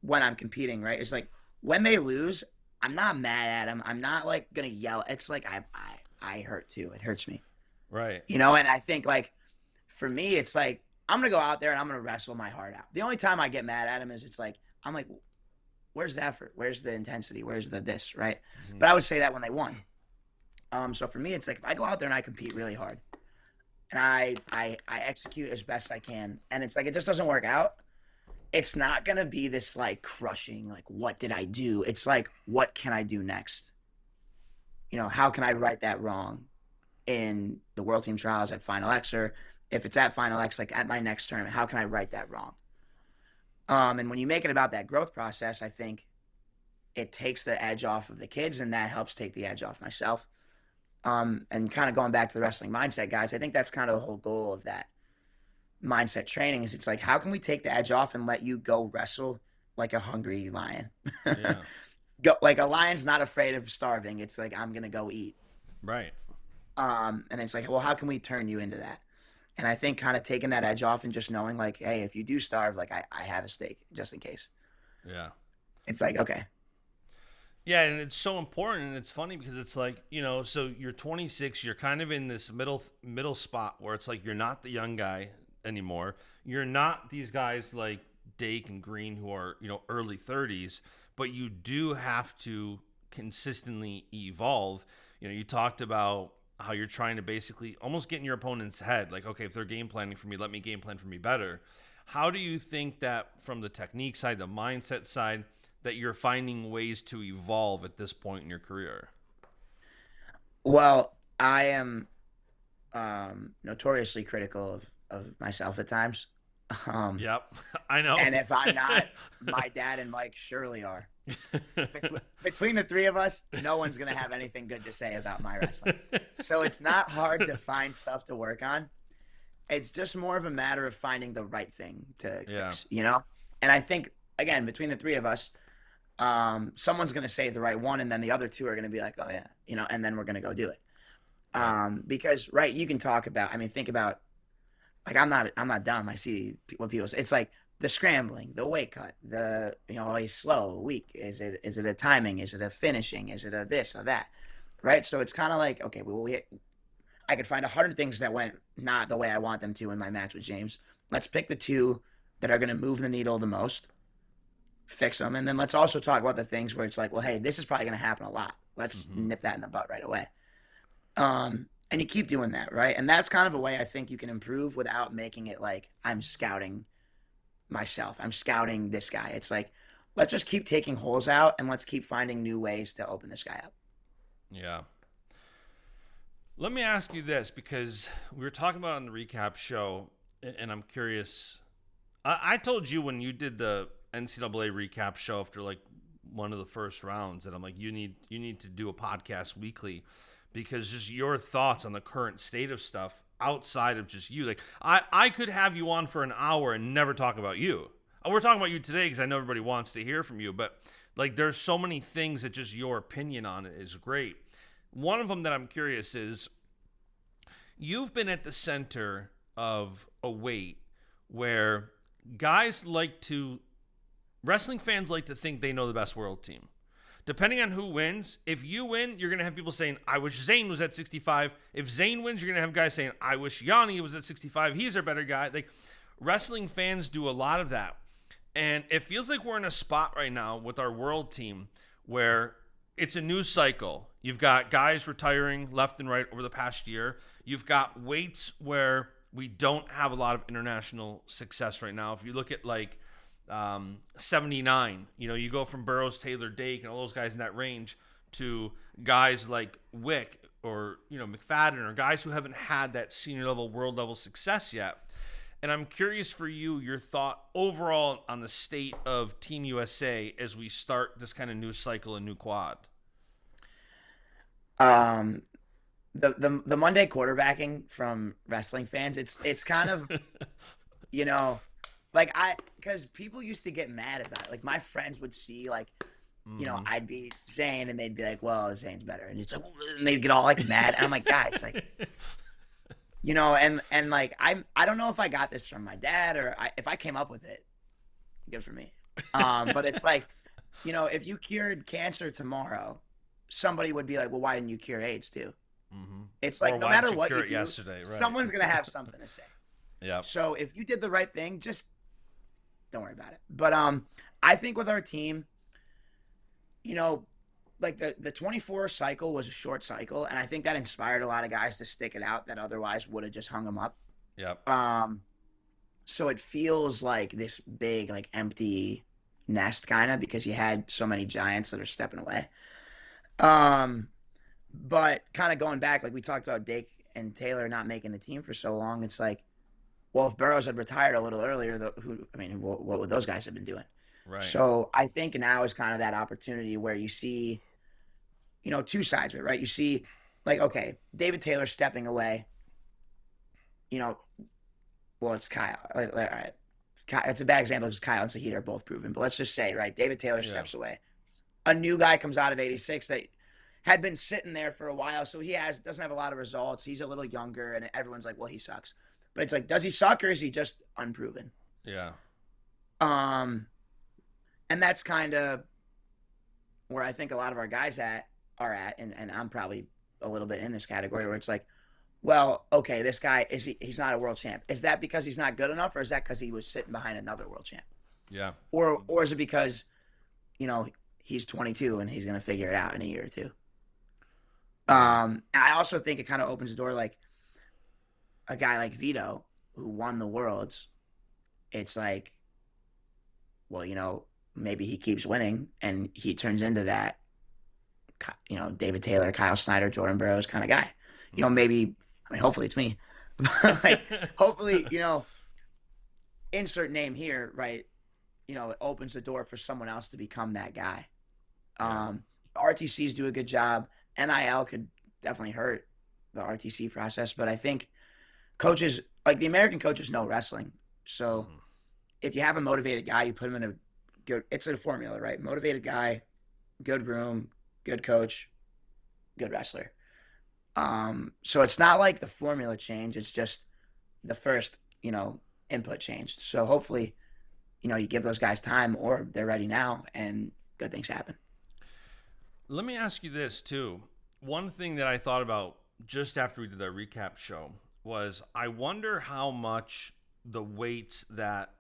when I'm competing, right? It's like when they lose, I'm not mad at them. I'm not like gonna yell. It's like I hurt too. It hurts me. Right. And I think like for me, it's like I'm gonna go out there and I'm gonna wrestle my heart out. The only time I get mad at him is it's like I'm like, where's the effort? Where's the intensity? Where's the this? Right? Mm-hmm. But I would say that when they won. So for me, it's like if I go out there and I compete really hard, and I execute as best I can, and it's like it just doesn't work out. It's not gonna be this like crushing, like what did I do? It's like what can I do next? How can I right that wrong in the World Team Trials at Final X, or if it's at Final X, like at my next tournament, how can I right that wrong? And when you make it about that growth process, I think it takes the edge off of the kids, and that helps take the edge off myself. And kind of going back to the wrestling mindset, guys, I think that's kind of the whole goal of that mindset training is it's like, how can we take the edge off and let you go wrestle like a hungry lion? Yeah. Go like a lion's not afraid of starving. It's like, I'm going to go eat. Right. And it's like, well, how can we turn you into that? And I think kind of taking that edge off and just knowing like, hey, if you do starve, like I have a steak just in case. Yeah. It's like, okay. Yeah, and it's so important, and it's funny because it's like, so you're 26, you're kind of in this middle spot where it's like you're not the young guy anymore. You're not these guys like Dake and Green who are, early 30s, but you do have to consistently evolve. You talked about how you're trying to basically almost get in your opponent's head, like, okay, if they're game planning for me, let me game plan for me better. How do you think that from the technique side, the mindset side, that you're finding ways to evolve at this point in your career? Well, I am notoriously critical of myself at times. Yep, I know. And if I'm not, my dad and Mike surely are. Between the three of us, no one's going to have anything good to say about my wrestling. So it's not hard to find stuff to work on. It's just more of a matter of finding the right thing to fix, And I think, again, between the three of us, someone's going to say the right one, and then the other two are going to be like, oh yeah, and then we're going to go do it. Because, right, you can talk about, think about, like, I'm not dumb. I see what people say. It's like the scrambling, the weight cut, the, he's slow, weak. Is it a timing? Is it a finishing? Is it a this or that? Right. So it's kind of like, okay, well, I could find 100 things that went not the way I want them to in my match with James. Let's pick the two that are going to move the needle the most, fix them. And then let's also talk about the things where it's like, well, hey, this is probably going to happen a lot. Let's nip that in the butt right away. And you keep doing that, right? And that's kind of a way I think you can improve without making it like I'm scouting myself. I'm scouting this guy. It's like, let's just keep taking holes out and let's keep finding new ways to open this guy up. Yeah. Let me ask you this, because we were talking about it on the recap show, and I'm curious. I told you when you did the NCAA recap show after like one of the first rounds, and I'm like, you need to do a podcast weekly, because just your thoughts on the current state of stuff outside of just you. Like I could have you on for an hour and never talk about you. We're talking about you today because I know everybody wants to hear from you, but like there's so many things that just your opinion on it is great. One of them that I'm curious is, you've been at the center of a weight where wrestling fans like to think they know the best world team. Depending on who wins, if you win, you're going to have people saying, I wish Zayn was at 65. If Zayn wins, you're going to have guys saying, I wish Yianni was at 65. He's our better guy. Like, wrestling fans do a lot of that. And it feels like we're in a spot right now with our world team where it's a news cycle. You've got guys retiring left and right over the past year. You've got weights where we don't have a lot of international success right now. If you look at like 79, you go from Burroughs, Taylor, Dake, and all those guys in that range to guys like Wick or McFadden, or guys who haven't had that senior level, world level success yet. And I'm curious for you, your thought overall on the state of Team USA as we start this kind of new cycle and new quad. The Monday quarterbacking from wrestling fans, it's kind of like because people used to get mad about it. Like my friends would see like I'd be Zayn and they'd be like, well, Zayn's better, and it's like, and they'd get all like mad, and I'm like, guys, like. And like I don't know if I got this from my dad or if I came up with it, good for me. But it's like, if you cured cancer tomorrow, somebody would be like, well, why didn't you cure AIDS too? Mm-hmm. It's like, no matter what you do, yesterday, right? Someone's gonna have something to say. Yeah. So if you did the right thing, just don't worry about it. But I think with our team, like the 24 cycle was a short cycle, and I think that inspired a lot of guys to stick it out that otherwise would have just hung them up. Yep. So it feels like this big, like empty nest kind of, because you had so many giants that are stepping away. But kind of going back, like we talked about Dake and Taylor not making the team for so long. It's like, well, if Burroughs had retired a little earlier, what would those guys have been doing? Right. So I think now is kind of that opportunity where you see, two sides of it, right? You see, like, okay, David Taylor stepping away. Well, it's Kyle. All right, it's a bad example because Kyle and Sahid are both proven. But let's just say, right, David Taylor steps away. A new guy comes out of 86 that had been sitting there for a while, so he doesn't have a lot of results. He's a little younger, and everyone's like, well, he sucks. But it's like, does he suck or is he just unproven? Yeah. And that's kind of where I think a lot of our guys are at, and I'm probably a little bit in this category where it's like, well, okay, this guy he's not a world champ. Is that because he's not good enough, or is that because he was sitting behind another world champ? Yeah. Or is it because, he's 22 and he's gonna figure it out in a year or two? And I also think it kind of opens the door, like a guy like Vito who won the Worlds. It's like, well, maybe he keeps winning and he turns into that, David Taylor, Kyle Snyder, Jordan Burroughs kind of guy. Hopefully it's me. Like, hopefully, insert name here, right? It opens the door for someone else to become that guy. RTCs do a good job. NIL could definitely hurt the RTC process, but I think coaches, like the American coaches, know wrestling. So if you have a motivated guy, you put him in a good, it's a formula, right? Motivated guy, good room, good coach, good wrestler. So it's not like the formula changed. It's just the first, input changed. So hopefully, you give those guys time or they're ready now and good things happen. Let me ask you this too. One thing that I thought about just after we did that recap show was I wonder how much the weights that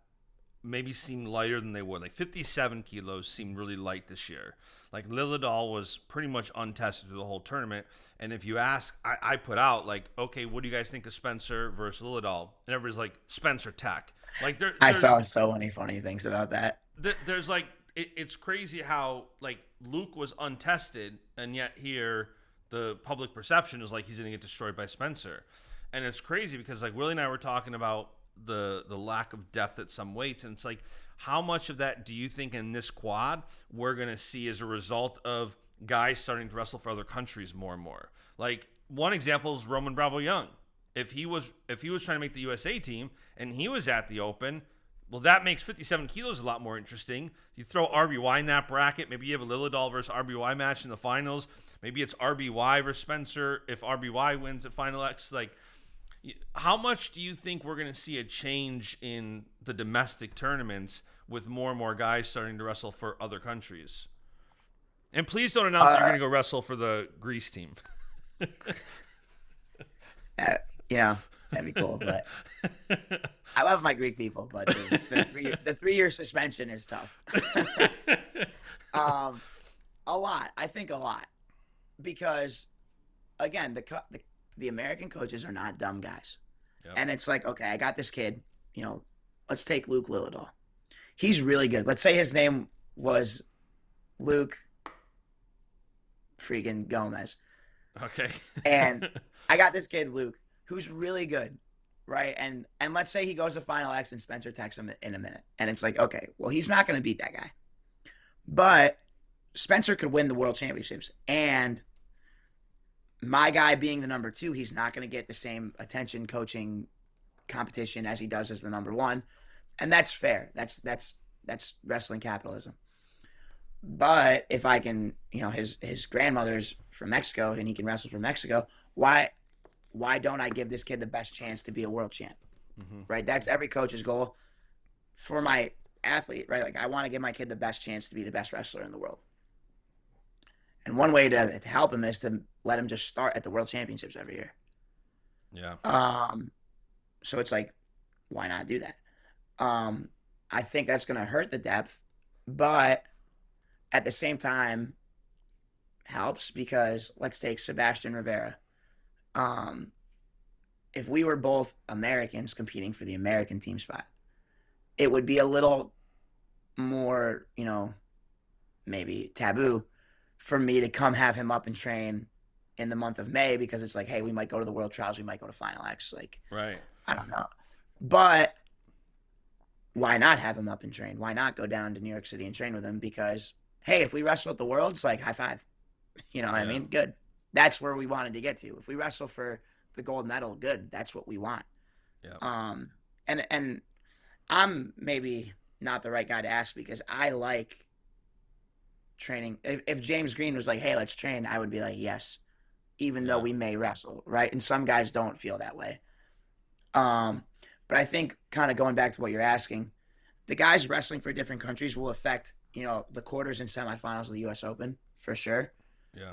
maybe seem lighter than they would, like 57 kilos seemed really light this year. Like Lilidal was pretty much untested through the whole tournament. And if you ask, I put out like, okay, what do you guys think of Spencer versus Lilidal? And everybody's like, Spencer Tech. Like I saw so many funny things about that. There's like, it's crazy how like Luke was untested, and yet here the public perception is like he's going to get destroyed by Spencer. And it's crazy because like Willie and I were talking about the lack of depth at some weights, and it's like How much of that do you think in this quad we're going to see as a result of guys starting to wrestle for other countries more and more? Like, one example is Roman Bravo Young. If he was trying to make the USA team and he was at the Open, well, that makes 57 kilos a lot more interesting. You throw RBY in that bracket. Maybe you have a Lilladal versus RBY match in the finals. Maybe it's RBY versus Spencer if RBY wins at Final X. Like, how much do you think we're going to see a change in the domestic tournaments with more and more guys starting to wrestle for other countries? And please don't announce that you're going to go wrestle for the Greece team. You know, that'd be cool. But I love my Greek people, but the 3-year suspension is tough. A lot. I think a lot. Because, again, the American coaches are not dumb guys. Yep. And it's like, okay, I got this kid. You know, let's take Luke Lilladal. He's really good. Let's say his name was Luke freaking Gomez. Okay. And I got this kid, Luke, who's really good, right? And let's say he goes to Final X and Spencer texts him in a minute. And it's like, okay, well, he's not going to beat that guy. But Spencer could win the World Championships. And my guy being the number 2, he's not going to get the same attention, coaching, competition as he does as the number 1. And that's fair. That's wrestling capitalism. But if I can, you know, his grandmother's from Mexico and he can wrestle for Mexico, why don't I give this kid the best chance to be a world champ? Mm-hmm. Right? That's every coach's goal for my athlete, right? Like, I want to give my kid the best chance to be the best wrestler in the world. And one way to help him is to let him just start at the world championships every year. Yeah. So it's like, why not do that? I think that's going to hurt the depth, but at the same time helps because let's take Sebastian Rivera. If we were both Americans competing for the American team spot, it would be a little more, you know, maybe taboo for me to come have him up and train in the month of May because it's like, hey, we might go to the World Trials, we might go to Final X. Like, right. I don't know. But why not have him up and train? Why not go down to New York City and train with him? Because, hey, if we wrestle at the Worlds, like, high five. You know what I mean? Good. That's where we wanted to get to. If we wrestle for the gold medal, good. That's what we want. Yeah. And I'm maybe not the right guy to ask because I like training. If James Green was like, hey, let's train, I would be like, yes, even though we may wrestle, right? And some guys don't feel that way. But I think kind of going back to what you're asking, the guys wrestling for different countries will affect, you know, the quarters and semifinals of the U.S. Open for sure. Yeah.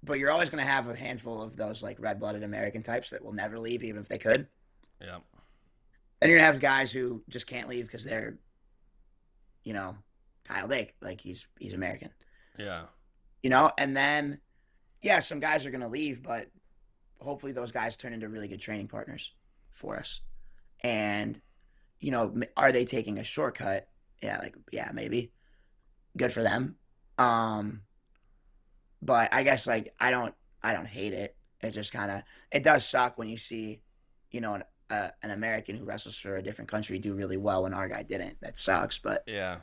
But you're always going to have a handful of those like red-blooded American types that will never leave, even if they could. Yeah. And you're going to have guys who just can't leave because they're, you know, Kyle Dake, like he's American. Yeah. You know, and then, yeah, some guys are going to leave, but hopefully those guys turn into really good training partners for us. And, you know, are they taking a shortcut? Yeah, like, yeah, maybe. Good for them. But I guess like I don't hate it. It just kind of it does suck when you see, you know, an American who wrestles for a different country do really well when our guy didn't. That sucks. But yeah,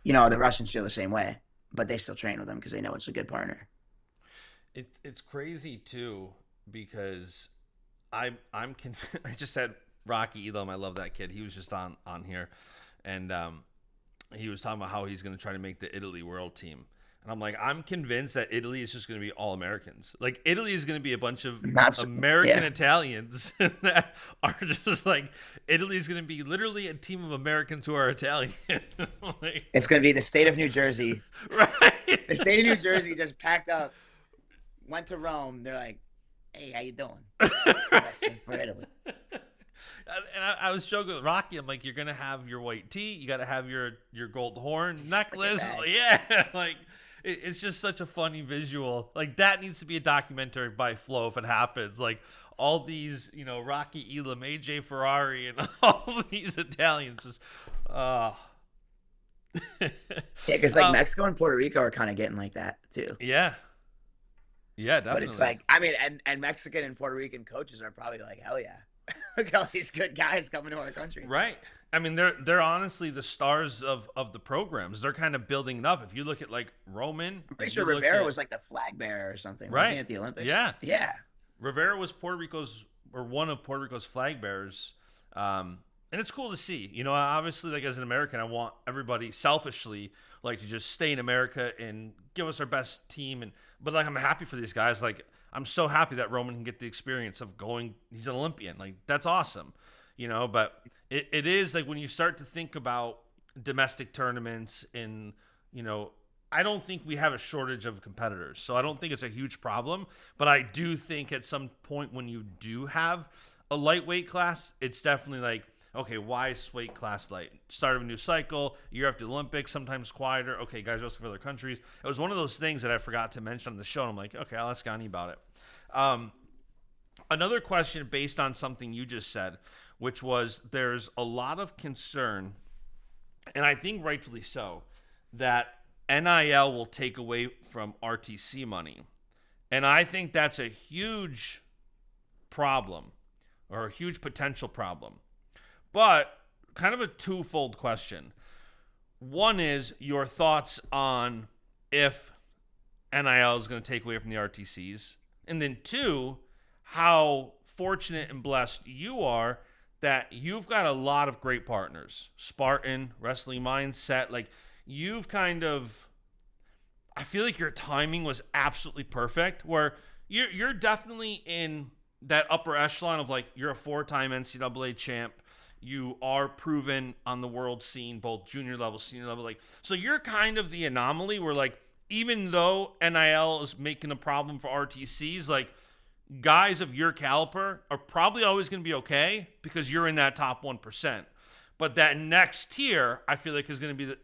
you know, the Russians feel the same way, but they still train with him because they know it's a good partner. It's crazy too because I just had Rocky Elam. I love that kid. He was just on here, and he was talking about how he's going to try to make the Italy world team. And I'm like, I'm convinced that Italy is just going to be all Americans. Like, Italy is going to be a bunch of American Italians that are just like, Italy is going to be literally a team of Americans who are Italian. Like, it's going to be the state of New Jersey. Right. The state of New Jersey just packed up, went to Rome. They're like, hey, how you doing? Wrestling for Italy. And I was joking with Rocky. I'm like, you're going to have your white tee. You got to have your gold horn necklace. Like, yeah. Like, it's just such a funny visual. Like, that needs to be a documentary by Flow if it happens. Like, all these, you know, Rocky Elam, AJ Ferrari, and all these Italians just, yeah, because, like, Mexico and Puerto Rico are kind of getting like that, too. Yeah. Yeah, definitely. But it's like, I mean, and Mexican and Puerto Rican coaches are probably like, hell yeah. Look at all these good guys coming to our country. Right. I mean, they're honestly the stars of the programs. They're kind of building it up. If you look at like Roman, I'm pretty if you sure look Rivera at was like the flag bearer or something, wasn't right, he, at the Olympics? yeah, Yeah. Rivera was Puerto Rico's or one of Puerto Rico's flag bearers, and it's cool to see. You know, obviously, like as an American, I want everybody selfishly like to just stay in America and give us our best team. And but like I'm happy for these guys. Like I'm so happy that Roman can get the experience of going. He's an Olympian. Like that's awesome. You know, but it is like when you start to think about domestic tournaments and you know I don't think we have a shortage of competitors, so I don't think it's a huge problem. But I do think at some point when you do have a lightweight class, it's definitely like, okay, why is this weight class light? Start of a new cycle, year after the Olympics, sometimes quieter. Okay, guys wrestle for other countries. It was one of those things that I forgot to mention on the show, and I'm like, okay, I'll ask Yianni about it. Another question based on something you just said, which was there's a lot of concern, and I think rightfully so, that NIL will take away from RTC money. And I think that's a huge problem or a huge potential problem. But kind of a twofold question. One is your thoughts on if NIL is going to take away from the RTCs. And then two, how fortunate and blessed you are that you've got a lot of great partners. Spartan, Wrestling Mindset, like you've kind of I feel like your timing was absolutely perfect where you're definitely in that upper echelon of like you're a four-time NCAA champ. You are proven on the world scene, both junior level, senior level. Like so you're kind of the anomaly where like even though NIL is making a problem for RTCs, like guys of your caliber are probably always going to be okay because you're in that top 1%. But that next tier, I feel like is going to be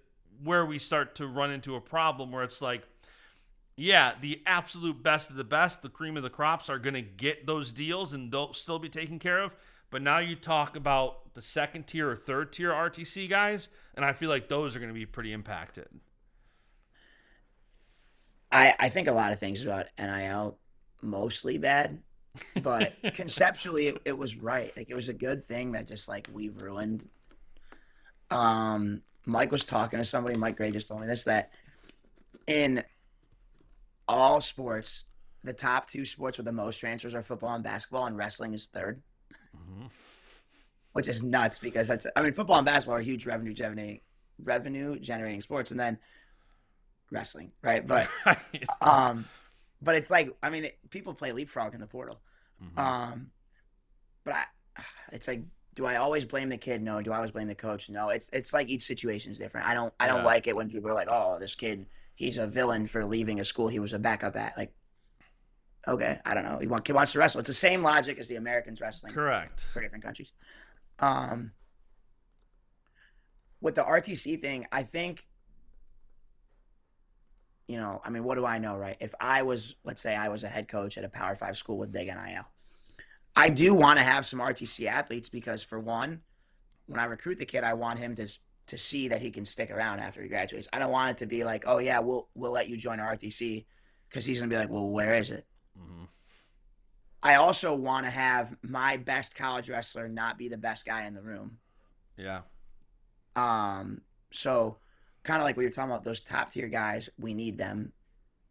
where we start to run into a problem where it's like, yeah, the absolute best of the best, the cream of the crops are going to get those deals and they'll still be taken care of. But now you talk about the second tier or third tier RTC guys, and I feel like those are going to be pretty impacted. I think a lot of things about NIL mostly bad, but conceptually it was right. Like it was a good thing that just like we ruined. Mike was talking to somebody, Mike Gray just told me this, that in all sports, the top two sports with the most transfers are football and basketball, and wrestling is third, Mm-hmm. which is nuts because that's I mean football and basketball are huge revenue generating sports, and then wrestling, right? Um, but it's like I mean people play leapfrog in the portal, Mm-hmm. um, but it's like do I always blame the kid? No. Do I always blame the coach? No. It's like each situation is different. I don't Yeah. like it when people are like, oh, this kid he's a villain for leaving a school he was a backup at. Like okay, I don't know. Kid wants to wrestle. It's the same logic as the Americans wrestling Correct. for different countries. Um, with the RTC thing, I think, I mean, what do I know, right? If I was, let's say I was a head coach at a Power Five school with big NIL, I do want to have some RTC athletes because for one, when I recruit the kid, I want him to see that he can stick around after he graduates. I don't want it to be like, oh yeah, we'll let you join RTC because he's gonna be like, well, where is it? Mm-hmm. I also want to have my best college wrestler not be the best guy in the room. Yeah. So kind of like we were talking about those top tier guys, we need them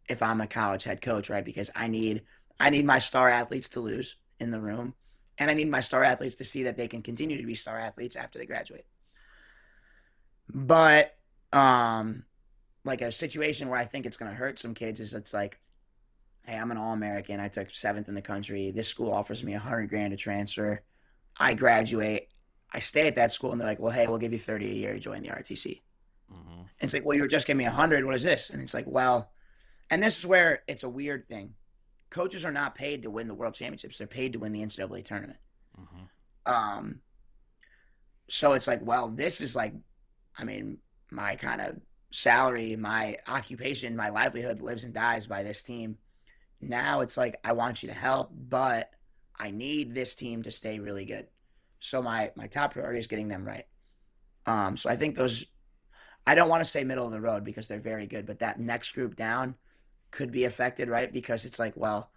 if I'm a college head coach, right? Because I need my star athletes to lose in the room, and I need my star athletes to see that they can continue to be star athletes after they graduate. But like a situation where I think it's going to hurt some kids is it's like, hey, I'm an All-American. I took seventh in the country. This school offers me 100 grand to transfer. I graduate. I stay at that school, and they're like, well, hey, we'll give you 30 a year to join the RTC. Mm-hmm. And it's like, well, you were just giving me 100. What is this? And it's like, well, and this is where it's a weird thing. Coaches are not paid to win the world championships. They're paid to win the NCAA tournament. Mm-hmm. Um, so it's like, well, this is like, I mean, my kind of salary, my occupation, my livelihood lives and dies by this team. Now it's like, I want you to help, but I need this team to stay really good. So my top priority is getting them right. So I think those, I don't want to say middle of the road because they're very good, but that next group down could be affected, right? Because it's like, well,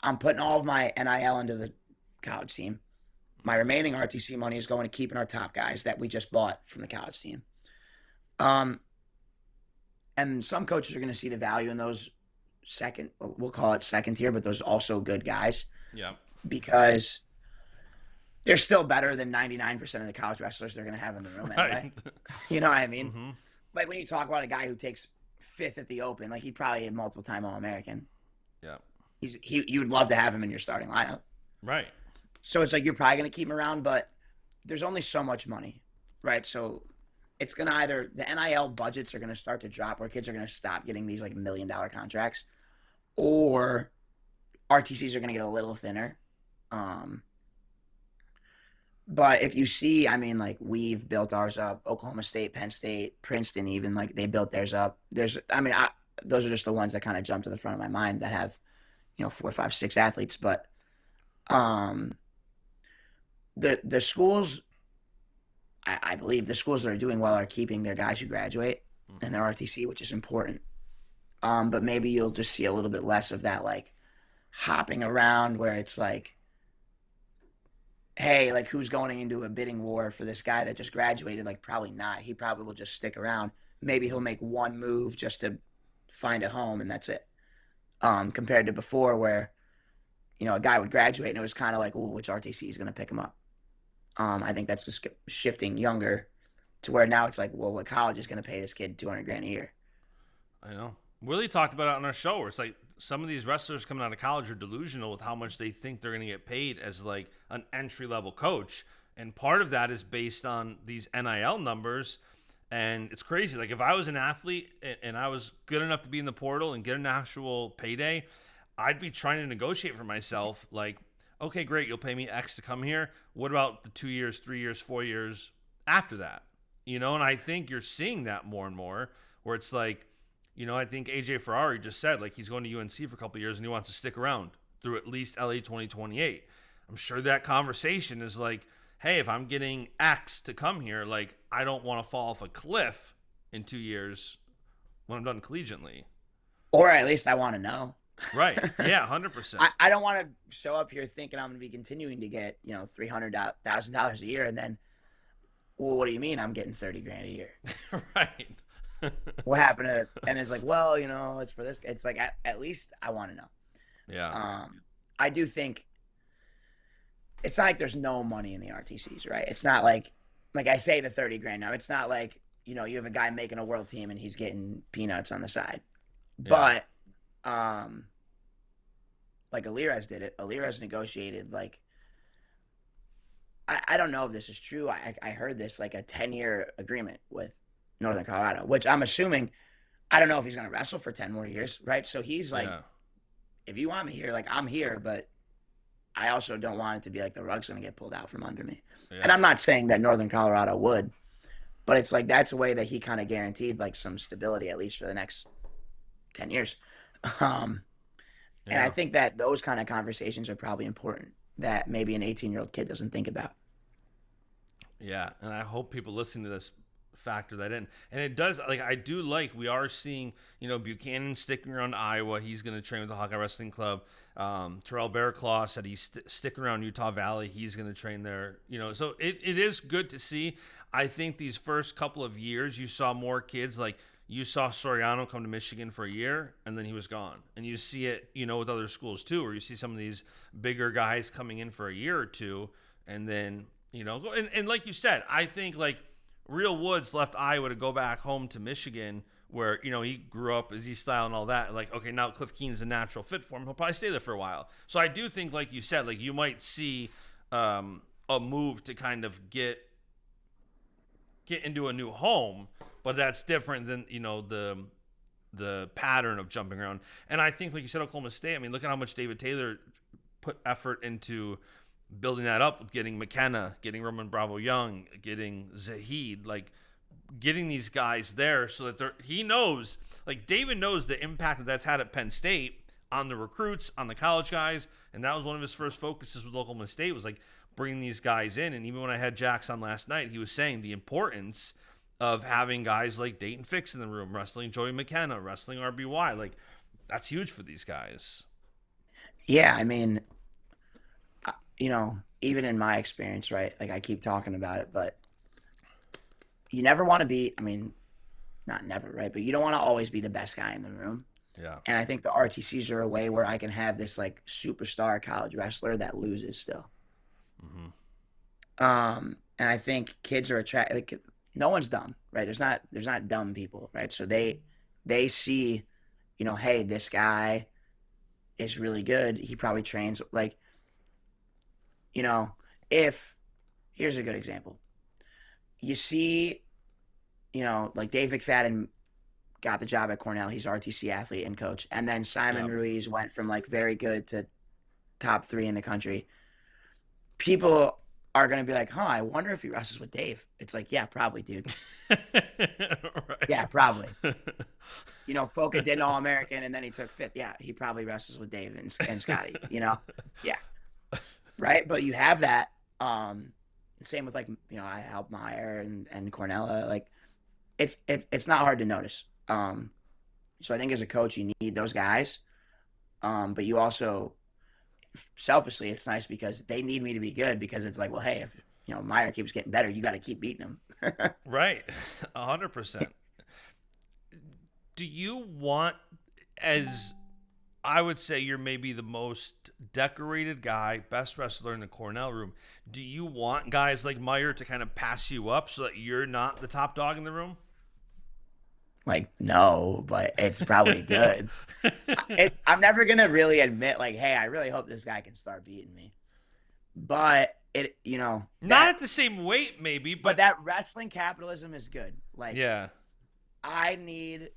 I'm putting all of my NIL into the college team. My remaining RTC money is going to keeping our top guys that we just bought from the college team. Um, and some coaches are going to see the value in those second, we'll call it second tier, but those also good guys Yeah. because they're still better than 99% of the college wrestlers they're going to have in the room anyway. Right. You know what I mean? Mm-hmm. Like when you talk about a guy who takes fifth at the Open, like he probably a multiple time All American. Yeah. You would love to have him in your starting lineup. Right. So it's like you're probably going to keep him around, but there's only so much money, right? So it's going to either the NIL budgets are going to start to drop, where kids are going to stop getting these like $1 million contracts, or RTCs are going to get a little thinner. But if you see, I mean, like we've built ours up. Oklahoma State, Penn State, Princeton, even like they built theirs up. Those are just the ones that kind of jump to the front of my mind that have, 4, 5, 6 athletes. But um, the schools, I believe the schools that are doing well are keeping their guys who graduate and their RTC, which is important. But maybe you'll just see a little bit less of that, like hopping around where it's like, hey, like who's going into a bidding war for this guy that just graduated? Like probably not. He probably will just stick around. Maybe he'll make one move just to find a home and that's it. Compared to before where, a guy would graduate and it was kind of like, oh, which RTC is going to pick him up? I think that's just shifting younger to where now it's like, well, what college is going to pay this kid 200 grand a year? I know. Willie talked about it on our show where it's like some of these wrestlers coming out of college are delusional with how much they think they're going to get paid as like an entry level coach. And part of that is based on these NIL numbers. And it's crazy. Like if I was an athlete and I was good enough to be in the portal and get an actual payday, I'd be trying to negotiate for myself. Like, okay, great. You'll pay me X to come here. What about the 2 years, 3 years, 4 years after that? And I think you're seeing that more and more where it's like, I think AJ Ferrari just said like he's going to UNC for a couple of years and he wants to stick around through at least LA 2028. I'm sure that conversation is like, hey, if I'm getting X to come here, like I don't want to fall off a cliff in 2 years when I'm done collegiately. Or at least I want to know. Right. Yeah, 100%. I don't want to show up here thinking I'm going to be continuing to get, $300,000 a year. And then, well, what do you mean I'm getting 30 grand a year? Right. What happened to, and it's like, well, it's for this. It's like, at least I want to know. Yeah. I do think it's not like there's no money in the RTCs, right? It's not like I say the 30 grand now. It's not like, you have a guy making a world team and he's getting peanuts on the side. Yeah. But, like Alirez did it. Alirez negotiated like, I don't know if this is true. I heard this like a 10-year agreement with Northern Colorado, which I'm assuming, I don't know if he's going to wrestle for 10 more years, right? So he's like, if you want me here, like I'm here, but I also don't want it to be like the rug's going to get pulled out from under me. Yeah. And I'm not saying that Northern Colorado would, but it's like that's a way that he kind of guaranteed like some stability, at least for the next 10 years. And I think that those kind of conversations are probably important that maybe an 18-year-old kid doesn't think about. Yeah, and I hope people listening to this factor that in. And it does, like, I do like, we are seeing, Buchanan sticking around Iowa. He's going to train with the Hawkeye Wrestling Club. Terrell Bearclaw said he's sticking around Utah Valley. He's going to train there. So it is good to see. I think these first couple of years, you saw more kids, like, you saw Soriano come to Michigan for a year, and then he was gone. And you see it, with other schools, too, where you see some of these bigger guys coming in for a year or two, and then, and like you said, I think, like, Real Woods left Iowa to go back home to Michigan where, he grew up as East style and all that. Like, okay, now Cliff Keen's a natural fit for him. He'll probably stay there for a while. So I do think, like you said, like you might see a move to kind of get into a new home, but that's different than, the pattern of jumping around. And I think, like you said, Oklahoma State, I mean, look at how much David Taylor put effort into building that up with getting McKenna, getting Roman Bravo Young, getting Zahid, like getting these guys there so that he knows, like David knows the impact that's had at Penn State on the recruits, on the college guys. And that was one of his first focuses with Oklahoma State was like bringing these guys in. And even when I had Jax on last night, he was saying the importance of having guys like Dayton Fix in the room, wrestling Joey McKenna, wrestling RBY. Like that's huge for these guys. Yeah. I mean, even in my experience, right? Like I keep talking about it, but you never want to be, I mean, not never, right? But you don't want to always be the best guy in the room. Yeah. And I think the RTCs are a way where I can have this like superstar college wrestler that loses still. Hmm. And I think kids are attracted. Like, no one's dumb, right? There's not dumb people, right? So they see, hey, this guy is really good. He probably trains like, you know, if here's a good example. You see, like Dave McFadden got the job at Cornell. He's RTC athlete and coach. And then Simon Yep. Ruiz went from like very good to top 3 in the country. People are going to be like, huh, I wonder if he wrestles with Dave. It's like, yeah, probably, dude. Yeah, probably. Right. Foka did an All American and then he took fifth. Yeah, he probably wrestles with Dave and Scotty, Yeah, right. But you have that. Same with like, I help Meyer and Cornella. Like, it's not hard to notice. So I think as a coach, you need those guys. But you also, selfishly, it's nice because they need me to be good because it's like, well, hey, if Meyer keeps getting better, you got to keep beating him. Right. 100%. Do you want, as I would say, you're maybe the most decorated guy, best wrestler in the Cornell room. Do you want guys like Meyer to kind of pass you up so that you're not the top dog in the room? Like, no, but it's probably good. I'm never gonna really admit like, hey, I really hope this guy can start beating me. But Not at the same weight, maybe, but but that wrestling capitalism is good. Like, yeah. I need.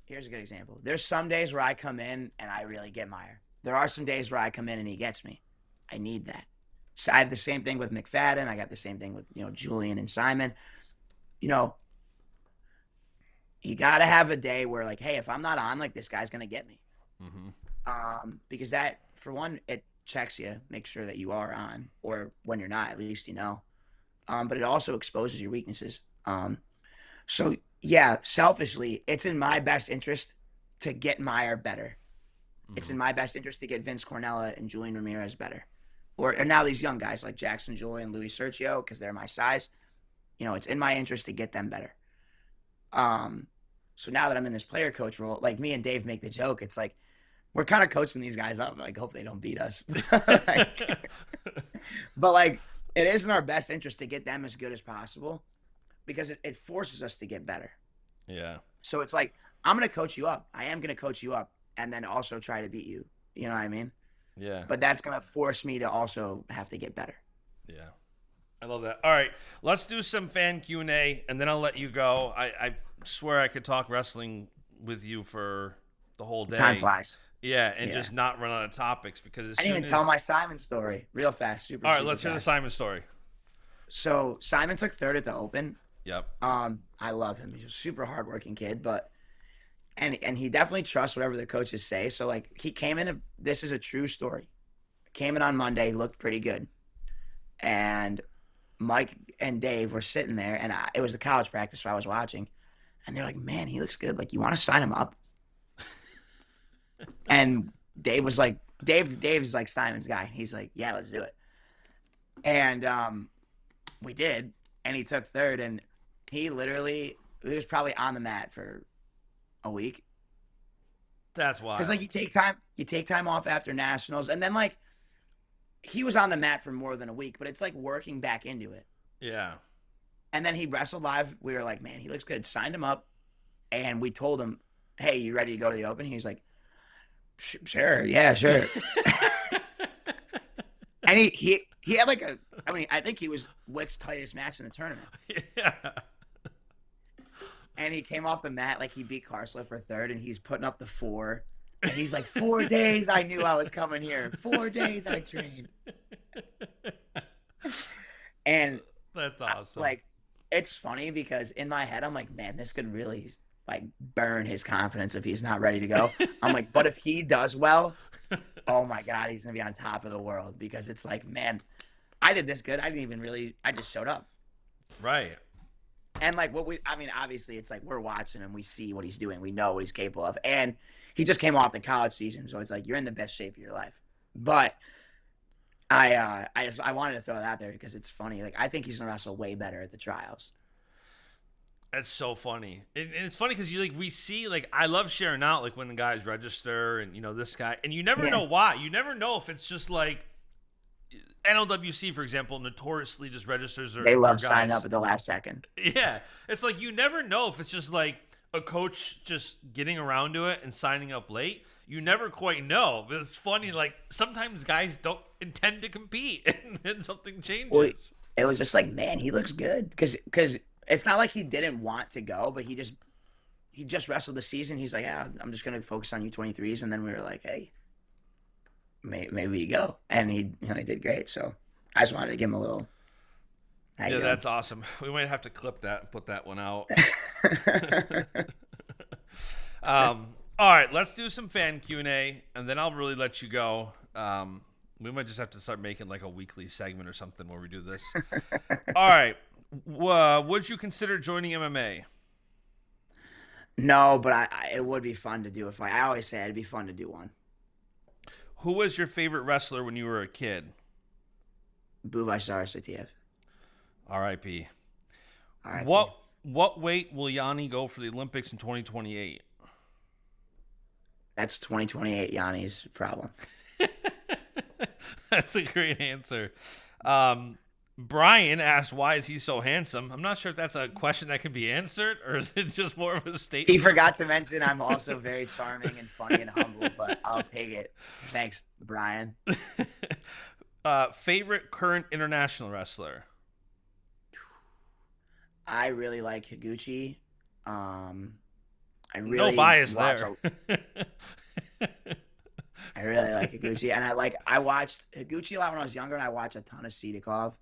Here's a good example. There's some days where I come in and I really get Meyer. There are some days where I come in and he gets me. I need that. So I have the same thing with McFadden. I got the same thing with Julian and Simon. You know, you got to have a day where like, hey, if I'm not on, like this guy's gonna get me. Hmm. Because that, for one, it checks you, make sure that you are on, or when you're not, at least you know. But it also exposes your weaknesses. So yeah, selfishly, it's in my best interest to get Meyer better. It's Hmm. in my best interest to get Vince Cornella and Julian Ramirez better. Or now these young guys like Jackson Joy and Louis Sergio, because they're my size. It's in my interest to get them better. Um, so now that I'm in this player coach role, like me and Dave make the joke, it's like we're kind of coaching these guys up. Like, hope they don't beat us. like, but like, it is in our best interest to get them as good as possible because it forces us to get better. Yeah. So it's like, I'm going to coach you up. I am going to coach you up and then also try to beat you. You know what I mean? Yeah. But that's going to force me to also have to get better. Yeah. I love that. All right, let's do some fan Q&A, and then I'll let you go. I swear I could talk wrestling with you for the whole Time day. flies. Yeah, and Yeah. just not run out of topics because as I didn't soon even as tell my Simon story real fast. Super, all right, super let's hear the fast. Simon story. So Simon took third at the Open. Yep. I love him. He's a super hardworking kid, but and he definitely trusts whatever the coaches say. So like he came in. This is a true story. Came in on Monday, looked pretty good, and Mike and Dave were sitting there, and it was the college practice, so I was watching, and they're like, "Man, he looks good. Like, you want to sign him up?" And Dave was like, Dave's like Simon's guy. He's like, "Yeah, let's do it." And we did, and he took third, and he was probably on the mat for a week That's because wild. like you take time off after nationals, and then like he was on the mat for more than a week, but it's like working back into it. Yeah. And then he wrestled live. We were like, man, he looks good. Signed him up, and we told him, hey, you ready to go to the Open? He's like, sure, yeah, sure. And he had like I mean, I think he was Wick's tightest match in the tournament. Yeah. And he came off the mat like he beat Karsla for third, and he's putting up the 4. And he's like, 4 days I knew I was coming here. 4 days I trained. And That's awesome. like, it's funny because in my head, I'm like, man, this could really like burn his confidence if he's not ready to go. I'm like, but if he does well, oh my God, he's going to be on top of the world because it's like, man, I did this good. I didn't even really, I just showed up. Right. And like I mean, obviously it's like we're watching him. We see what he's doing. We know what he's capable of. And he just came off the college season. So it's like, you're in the best shape of your life. But I wanted to throw that out there because it's funny. Like I think he's gonna wrestle way better at the trials. That's so funny, and it's funny because we see I love sharing out when the guys register and this guy, and you never Yeah, know why. You never know if it's just NLWC, for example, notoriously just registers they their love signing up guys. at the last second. Yeah, it's you never know if it's just a coach just getting around to it and signing up late. You never quite know. But it's funny, sometimes guys don't intend to compete, and then something Well, changes. it was just like, man, he looks good because it's not like he didn't want to go, but he just wrestled the season. He's like, yeah, I'm just gonna focus on U23s, and then we were like, hey, maybe you go, and he did great. So I just wanted to give him a little. How you Yeah, doing? that's awesome. We might have to clip that and put that one out. All right, let's do some fan Q&A, and then I'll really let you go. We might just have to start making a weekly segment or something where we do this. All right. Would you consider joining MMA? No, but it would be fun to do a fight. I always say it'd be fun to do one. Who was your favorite wrestler when you were a kid? Buvashar Satiev. R.I.P. R.I.P. What weight will Yianni go for the Olympics in 2028? That's 2028 Yanni's problem. That's a great answer. Brian asked, why is he so handsome? I'm not sure if that's a question that can be answered, or is it just more of a He statement? forgot to mention I'm also very charming and funny and humble, but I'll take it. Thanks, Brian. Favorite current international wrestler? I really like Higuchi. I No really bias watch. there. I really like Higuchi, and I watched Higuchi a lot when I was younger, and I watched a ton of Sidikov.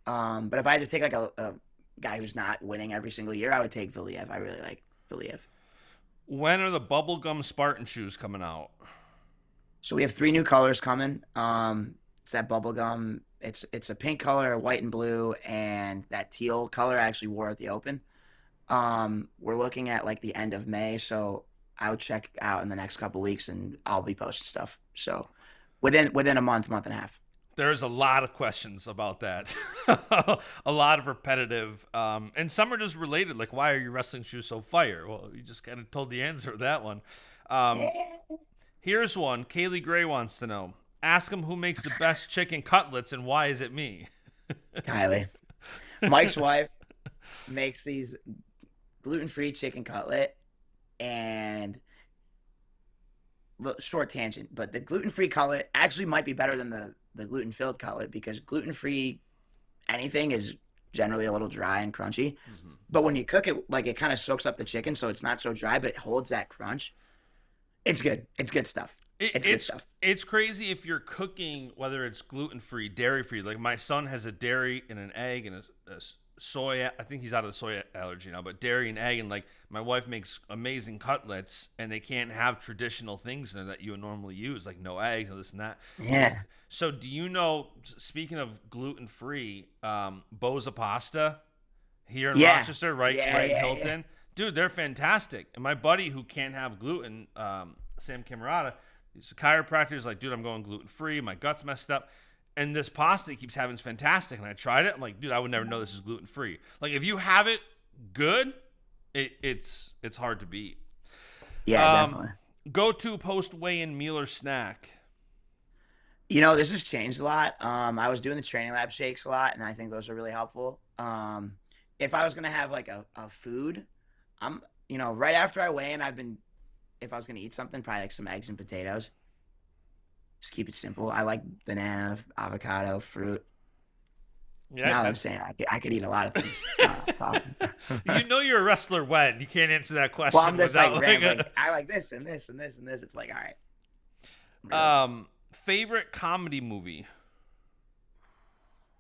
But if I had to take a guy who's not winning every single year, I would take Valiev. I really like Valiev. When are the bubblegum Spartan shoes coming out? So we have 3 new colors coming. It's that bubblegum. It's a pink color, a white and blue, and that teal color I actually wore at the Open. We're looking at the end of May, so I would check out in the next couple weeks, and I'll be posting stuff. So within a month and a half. There's a lot of questions about that. A lot of repetitive, and some are just related. Why are your wrestling shoes so fire? Well, you just kind of told the answer to that one. Here's one. Kaylee Gray wants to know. Ask him who makes the best chicken cutlets and why is it me? Kylie, Mike's wife makes these gluten-free chicken cutlet, and short tangent, but the gluten-free cutlet actually might be better than the gluten-filled cutlet because gluten-free anything is generally a little dry and crunchy. Mm-hmm. But when you cook it, it kind of soaks up the chicken, so it's not so dry, but it holds that crunch. It's good. It's good stuff. It's good stuff. It's crazy if you're cooking, whether it's gluten-free, dairy-free. My son has a dairy and an egg and a soy. I think he's out of the soy allergy now, but dairy and egg. And my wife makes amazing cutlets, and they can't have traditional things in there that you would normally use, like no eggs or this and that. Yeah. So do you know, speaking of gluten-free, Boza Pasta here in Rochester, right in Hilton? Yeah. Dude, they're fantastic. And my buddy who can't have gluten, Sam Camerata, he's a chiropractor. He's like, dude, I'm going gluten-free. My gut's messed up. And this pasta he keeps having is fantastic. And I tried it. I'm like, dude, I would never know this is gluten-free. If you have it good, it's hard to beat. Yeah, definitely. Go-to post-weigh-in meal or snack? This has changed a lot. I was doing the training lab shakes a lot, and I think those are really helpful. If I was going to have a food, I'm, right after I weigh in, if I was going to eat something, probably some eggs and potatoes. Just keep it simple. I like banana, avocado, fruit. Yeah, now that I'm saying I could eat a lot of things. You're a wrestler when? You can't answer that question. Well, I'm just rambling. I like this and this and this and this. It's all right. Really. Favorite comedy movie?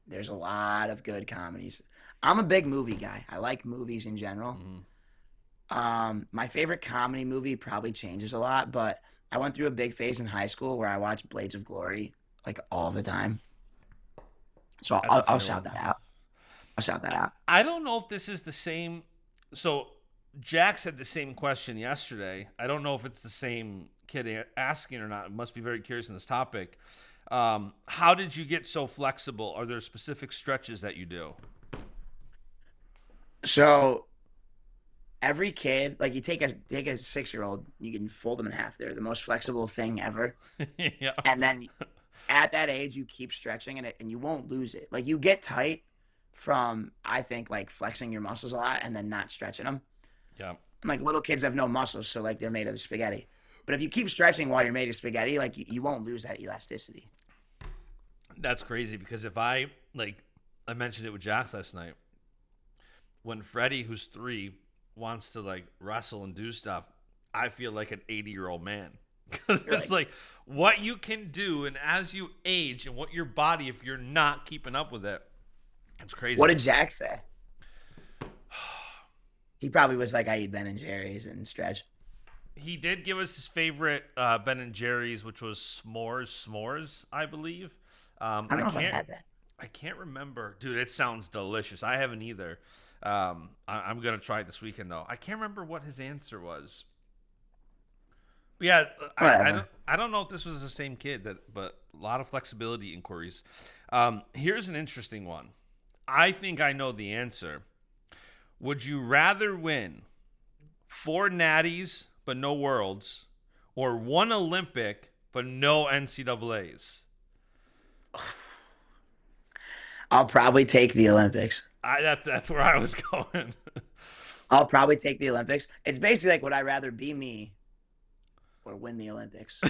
There's a lot of good comedies. I'm a big movie guy. I like movies in general. Mm-hmm. My favorite comedy movie probably changes a lot, but I went through a big phase in high school where I watched Blades of Glory all the time. So I'll shout that out. I'll shout that out. I don't know if this is the same. So Jax had the same question yesterday. I don't know if it's the same kid asking or not. I must be very curious on this topic. How did you get so flexible? Are there specific stretches that you do? So every kid, like you take a 6 year old, you can fold them in half. They're the most flexible thing ever. Yeah. And then at that age, you keep stretching it, and you won't lose it. Like you get tight from, I think, like flexing your muscles a lot and then not stretching them. Yeah. And like little kids have no muscles, so like they're made of spaghetti. But if you keep stretching while you're made of spaghetti, like you won't lose that elasticity. That's crazy because if I mentioned it with Jax last night, when Freddie, who's 3, wants to like wrestle and do stuff, I feel like an 80-year-old man. Because You're it's like, like what you can do, and as you age, and what your body, if you're not keeping up with it, it's what crazy. did Jack say? He probably was like, I eat Ben and Jerry's and stretch. He did give us his favorite Ben and Jerry's, which was s'mores, I believe. I don't know if I've had that. I can't remember, dude. It sounds delicious. I haven't either. I'm gonna try it this weekend though. I can't remember what his answer was. But yeah, Whatever. I don't know if this was the same kid but a lot of flexibility inquiries. Here's an interesting one. I think I know the answer. Would you rather win 4 natties but no worlds, or 1 Olympic but no NCAAs? I'll probably take the Olympics. That's where I was going. I'll probably take the Olympics. It's basically like, would I rather be me or win the Olympics?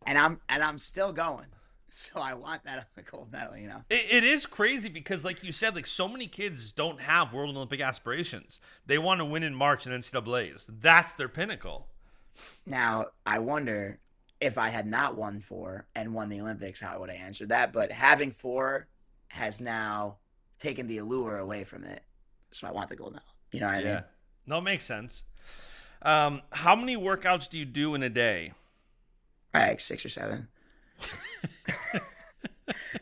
And I'm still going. So I want that gold medal, you know. It is crazy because, like you said, like so many kids don't have World Olympic aspirations. They want to win in March in NCAA's. That's their pinnacle. Now, I wonder if I had not won 4 and won the Olympics, how would I answer that? But having 4 has now taken the allure away from it. So I want the gold medal. You know what I Yeah, mean? no, it makes sense. How many workouts do you do in a day? Probably like 6 or 7.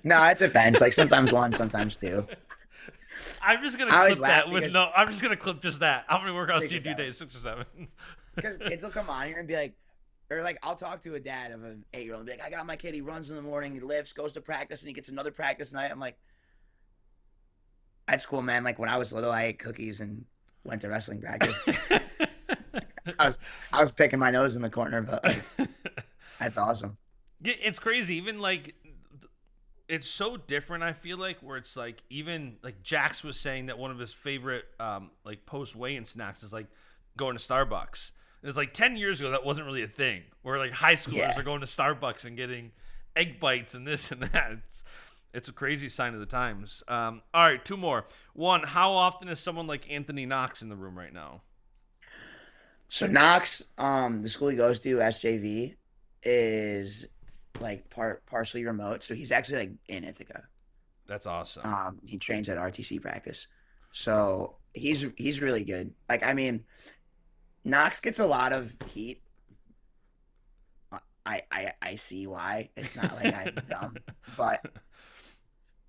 No, it depends. Like sometimes 1, sometimes 2. I'm just gonna I always clip laugh that with because no. I'm just gonna clip just that. How many workouts do 6 you or do 7. days? 6 or 7? Because kids will come on here and be like, or like I'll talk to a dad of an 8 year old and be like, I got my kid, he runs in the morning, he lifts, goes to practice, and he gets another practice night. I'm like, that's cool, man. Like when I was little, I ate cookies and went to wrestling practice. I was I was picking my nose in the corner, but like that's awesome. Yeah, it's crazy. Even like it's so different. I feel like where it's like even like Jax was saying that one of his favorite like post weigh-in snacks is like going to Starbucks. And it's like 10 years ago that wasn't really a thing. Where like high schoolers Yeah. are going to Starbucks and getting egg bites and this and that. It's a crazy sign of the times. All right, 2 more. One, how often is someone like Anthony Knox in the room right now? So Knox, the school he goes to, SJV, is like partially remote. So he's actually like in Ithaca. That's awesome. He trains at RTC practice. So he's really good. Like I mean, Knox gets a lot of heat. I see why. It's not like I'm dumb, but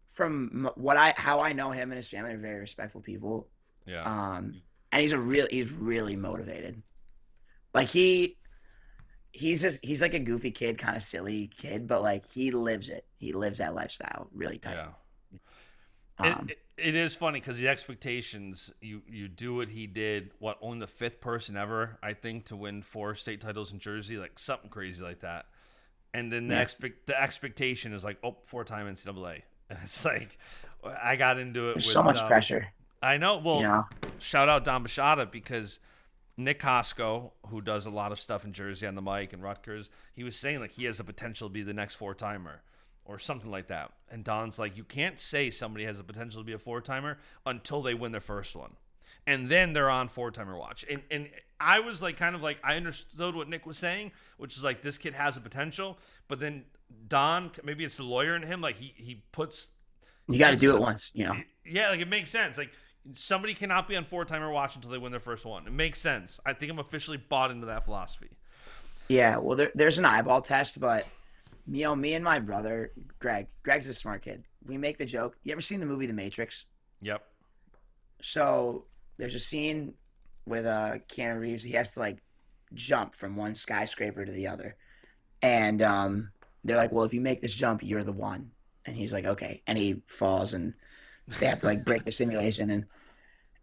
from what I how I know him and his family are very respectful people. Yeah. And he's really motivated. Like he's like a goofy kid, kind of silly kid, but like he lives it. He lives that lifestyle really tight. Yeah. It, Um, it, it is funny because the expectations you do what he did. What, only the 5th person ever, I think, to win 4 state titles in Jersey, like something crazy like that. And then yeah, the expectation is like, oh, 4-time NCAA, and it's like I got into it there's with so much pressure, I know. you Well, know. shout out Don Bashada because Nick Costco, who does a lot of stuff in Jersey on the mic and Rutgers, he was saying like he has the potential to be the next 4-timer or something like that. And Don's like, you can't say somebody has the potential to be a 4-timer until they win their first one. And then they're on 4-timer watch. And I was like, kind of like, I understood what Nick was saying, which is like, this kid has a potential. But then Don, maybe it's the lawyer in him, like he puts, You got to puts do it once, you know. yeah, like it makes sense. Like somebody cannot be on 4-timer watch until they win their first one. It makes sense. I think I'm officially bought into that philosophy. Yeah, well, there's an eyeball test, but me and my brother, Greg's a smart kid. We make the joke. You ever seen the movie The Matrix? Yep. So there's a scene with Keanu Reeves. He has to like jump from one skyscraper to the other, and they're like, well, if you make this jump, you're the one. And he's like, okay. And he falls, and they have to like break the simulation.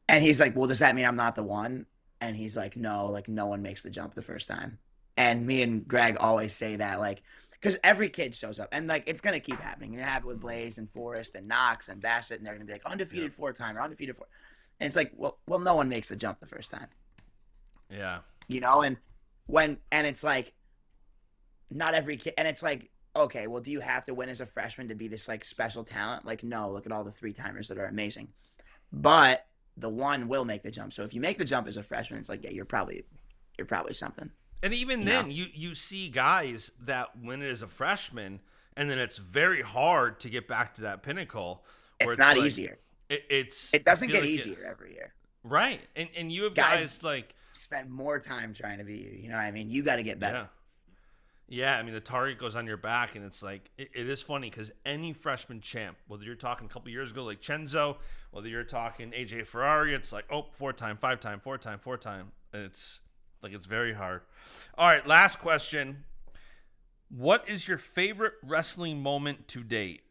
And he's like, well, does that mean I'm not the one? And he's like, no, like no one makes the jump the first time. And me and Greg always say that, like, because every kid shows up, and like it's gonna keep happening. You have it with Blaze and Forrest and Knox and Bassett, and they're gonna be like undefeated 4 time or undefeated 4. And it's like, well, no one makes the jump the first time, Yeah. and it's like not every kid, and it's like, okay, well, do you have to win as a freshman to be this like special talent? Like, no, look at all the 3 timers that are amazing, but the one will make the jump. So if you make the jump as a freshman, it's like, yeah, you're probably something. And even You know, then, you see guys that win it as a freshman, and then it's very hard to get back to that pinnacle. Where it's not like, easier. it's It I doesn't feel get like easier every year. right. And you have Guys guys like spend more time trying to be you. You know what I mean? You got to get better. yeah. Yeah, I mean the target goes on your back, and it's like it is funny because any freshman champ, whether you're talking a couple years ago like Chenzo, whether you're talking AJ Ferrari, it's like 4-time, 5-time, 4-time, 4-time. It's like it's very hard. All right, last question. What is your favorite wrestling moment to date?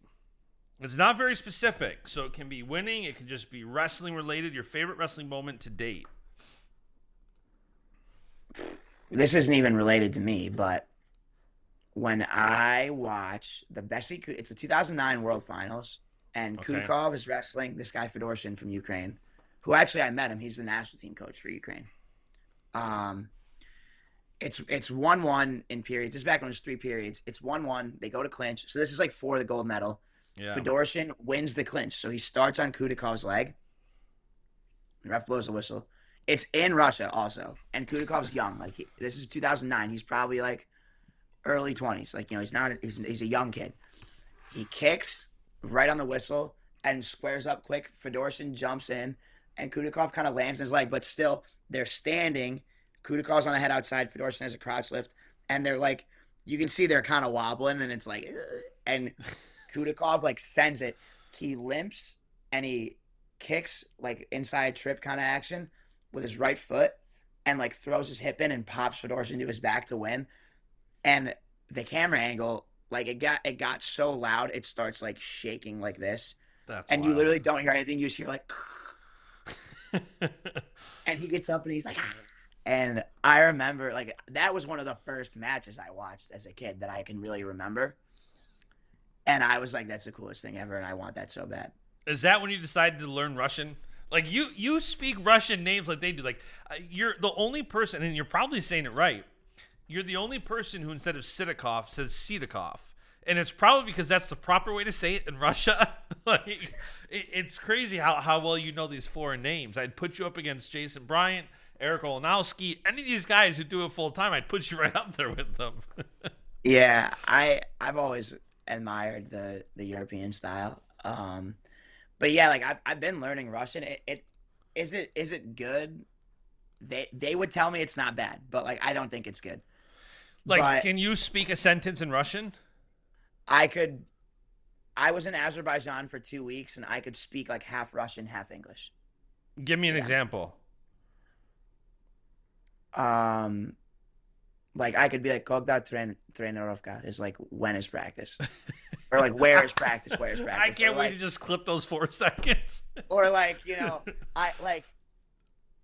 It's not very specific, so it can be winning, it can just be wrestling related. Your favorite wrestling moment to date. This isn't even related to me, but when I watch it's the 2009 World Finals, and Okay. Kudakov is wrestling this guy Fedorshin from Ukraine, who actually I met him. He's the national team coach for Ukraine. Um, it's 1-1 in periods. This is back when it was 3 periods. It's 1-1. They go to clinch. So this is like for the gold medal. Yeah. Fedorshin wins the clinch. So he starts on Kudakov's leg. The ref blows the whistle. It's in Russia also. And Kudakov's young. Like this is 2009. He's probably like early 20s. Like, he's a young kid. He kicks right on the whistle and squares up quick. Fedorshin jumps in, and Kudakov kind of lands in his leg, but still they're standing. Kudakov's on a head outside. Fedorshin has a crotch lift, and they're like, you can see they're kind of wobbling, and it's like, ugh. And Kudakov like sends it. He limps and he kicks like inside trip kind of action with his right foot, and like throws his hip in and pops Fedorshin to his back to win. And the camera angle, like it got so loud, it starts like shaking like this, That's and you wild. literally don't hear anything. You just hear like, and he gets up and he's like, ah. And I remember like that was one of the first matches I watched as a kid that I can really remember. And I was like, that's the coolest thing ever, and I want that so bad. Is that when you decided to learn Russian? Like you speak Russian names like they do. Like you're the only person, and you're probably saying it right. You're the only person who instead of Sidakov says Sidakov. And it's probably because that's the proper way to say it in Russia. Like it's crazy how well you know these foreign names. I'd put you up against Jason Bryant, Eric Olanowski, any of these guys who do it full time. I'd put you right up there with them. Yeah, I've always admired the European style. But yeah, like I've been learning Russian. Is it good? They would tell me it's not bad, but like I don't think it's good. Like, But can you speak a sentence in Russian? I could. I was in Azerbaijan for 2 weeks, and I could speak like half Russian, half English Give me to an them. example. Um, like I could be like, "Когда тренировка" is like when is practice, or like where is practice? Where is I practice? can't Or wait like, to just clip those 4 seconds. or like I like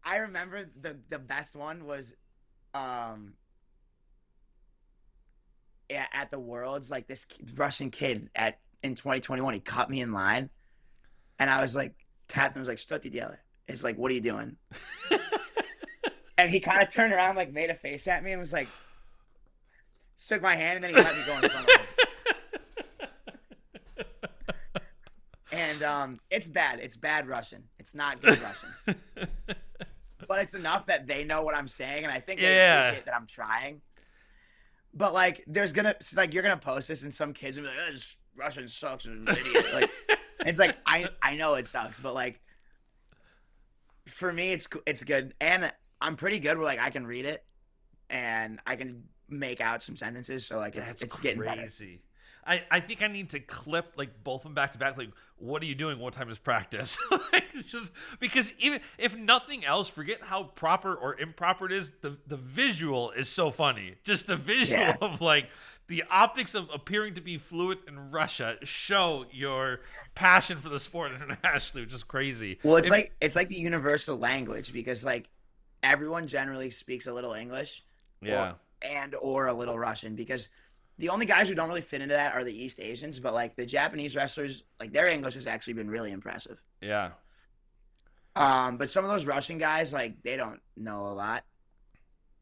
I remember the best one was um yeah, at the Worlds, like this Russian kid in 2021, he caught me in line, and I was like, tapped him, I was like, "Что ты делаешь?" It's like, "What are you doing?" And he kind of turned around, like made a face at me, and was like, shook my hand, and then he let me go in front of him. And it's bad. It's bad Russian. It's not good Russian. But it's enough that they know what I'm saying, and I think they Yeah. appreciate that I'm trying. But like, you're gonna post this, and some kids will be like, oh, this Russian sucks, and an idiot. Like, it's like I know it sucks, but like, for me, it's good, and I'm pretty good. Where like I can read it, and I can make out some sentences, so like That's it's getting better. crazy. I think I need to clip like both of them back to back. Like, what are you doing? What time is practice? It's just because even if nothing else, forget how proper or improper it is. The visual is so funny. Just the visual Yeah. of like the optics of appearing to be fluent in Russia show your passion for the sport internationally, which is crazy. Well, If it's like the universal language because like everyone generally speaks a little English or yeah, or a little Russian because the only guys who don't really fit into that are the East Asians, but like the Japanese wrestlers, like their English has actually been really impressive. yeah. But some of those Russian guys, like they don't know a lot.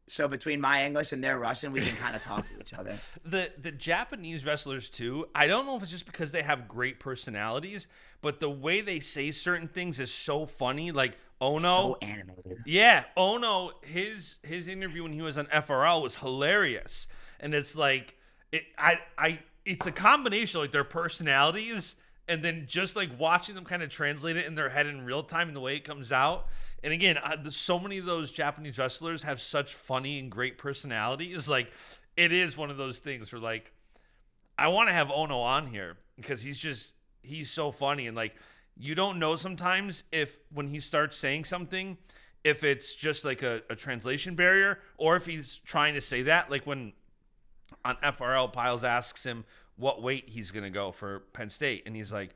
So between my English and their Russian, we can kind of talk to each other. The Japanese wrestlers too. I don't know if it's just because they have great personalities, but the way they say certain things is so funny. Like So Ono, animated. yeah, Ono. His interview when he was on FRL was hilarious, and it's like it's a combination of like their personalities and then just like watching them kind of translate it in their head in real time and the way it comes out. And again, so many of those Japanese wrestlers have such funny and great personalities. Like, it is one of those things where like I want to have Ono on here because he's so funny and like you don't know sometimes if when he starts saying something if it's just like a translation barrier or if he's trying to say that like when on FRL Piles asks him what weight he's gonna go for Penn State and he's like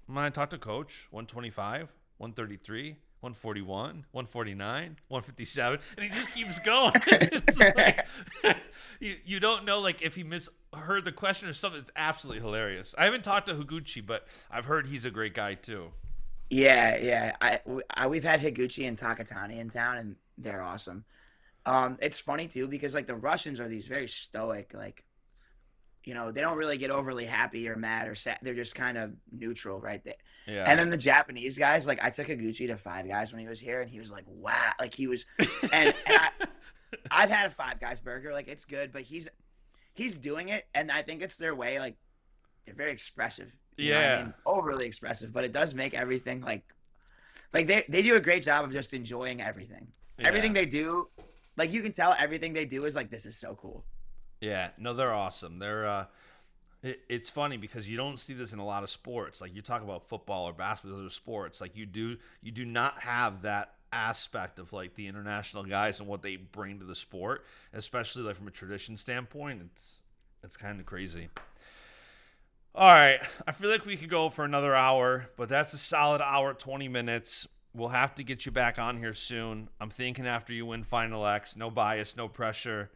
when I talk to coach 125 133 141, 149, 157, and he just keeps going. It's like, you don't know like if he misheard the question or something. It's absolutely hilarious. I haven't talked to Higuchi, but I've heard he's a great guy too. Yeah, yeah. We've had Higuchi and Takatani in town, and they're awesome. It's funny too because like the Russians are these very stoic, like they don't really get overly happy or mad or sad. They're just kind of neutral right there. Yeah. And then the Japanese guys, like I took Higuchi to Five Guys when he was here, and he was like, "Wow!" Like he was, I've had a Five Guys burger, like it's good, but he's doing it, and I think it's their way. Like they're very expressive. You know what I Yeah. mean? Overly expressive, but it does make everything like they do a great job of just enjoying everything. Yeah. Everything they do, like you can tell everything they do is like this is so cool. Yeah. No, they're awesome. It's funny because you don't see this in a lot of sports. Like you talk about football or basketball, other sports. Like you do not have that aspect of like the international guys and what they bring to the sport, especially like from a tradition standpoint. It's kind of crazy. All right, I feel like we could go for another hour, but that's a solid hour, 20 minutes. We'll have to get you back on here soon. I'm thinking after you win Final X, no bias, no pressure.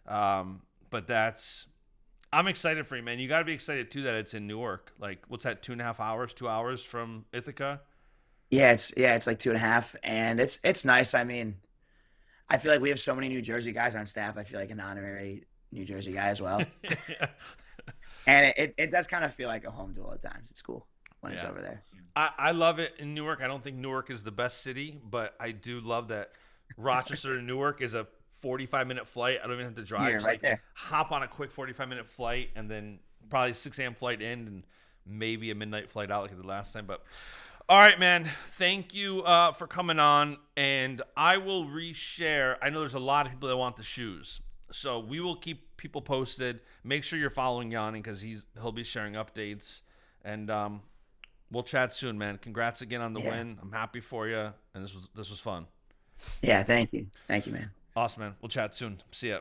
But I'm excited for you, man. You got to be excited too that it's in Newark. Like, what's that? 2.5 hours, 2 hours from Ithaca. Yeah, it's like 2.5, and it's nice. I mean, I feel like we have so many New Jersey guys on staff. I feel like an honorary New Jersey guy as well, Yeah. and it does kind of feel like a home duel at times. It's cool when it's Yeah. over there. I love it in Newark. I don't think Newark is the best city, but I do love that Rochester to Newark is a 45-minute flight. I don't even have to drive. Yeah, Just right like there. hop on a quick 45-minute flight and then probably 6 a.m. flight in and maybe a midnight flight out like I did last time. But all right, man. Thank you for coming on, and I will reshare. I know there's a lot of people that want the shoes, so we will keep people posted. Make sure you're following Yianni because he'll be sharing updates, and we'll chat soon, man. Congrats again on the Yeah, win. I'm happy for you, and this was fun. yeah. Thank you, man. Awesome, man. We'll chat soon. See ya.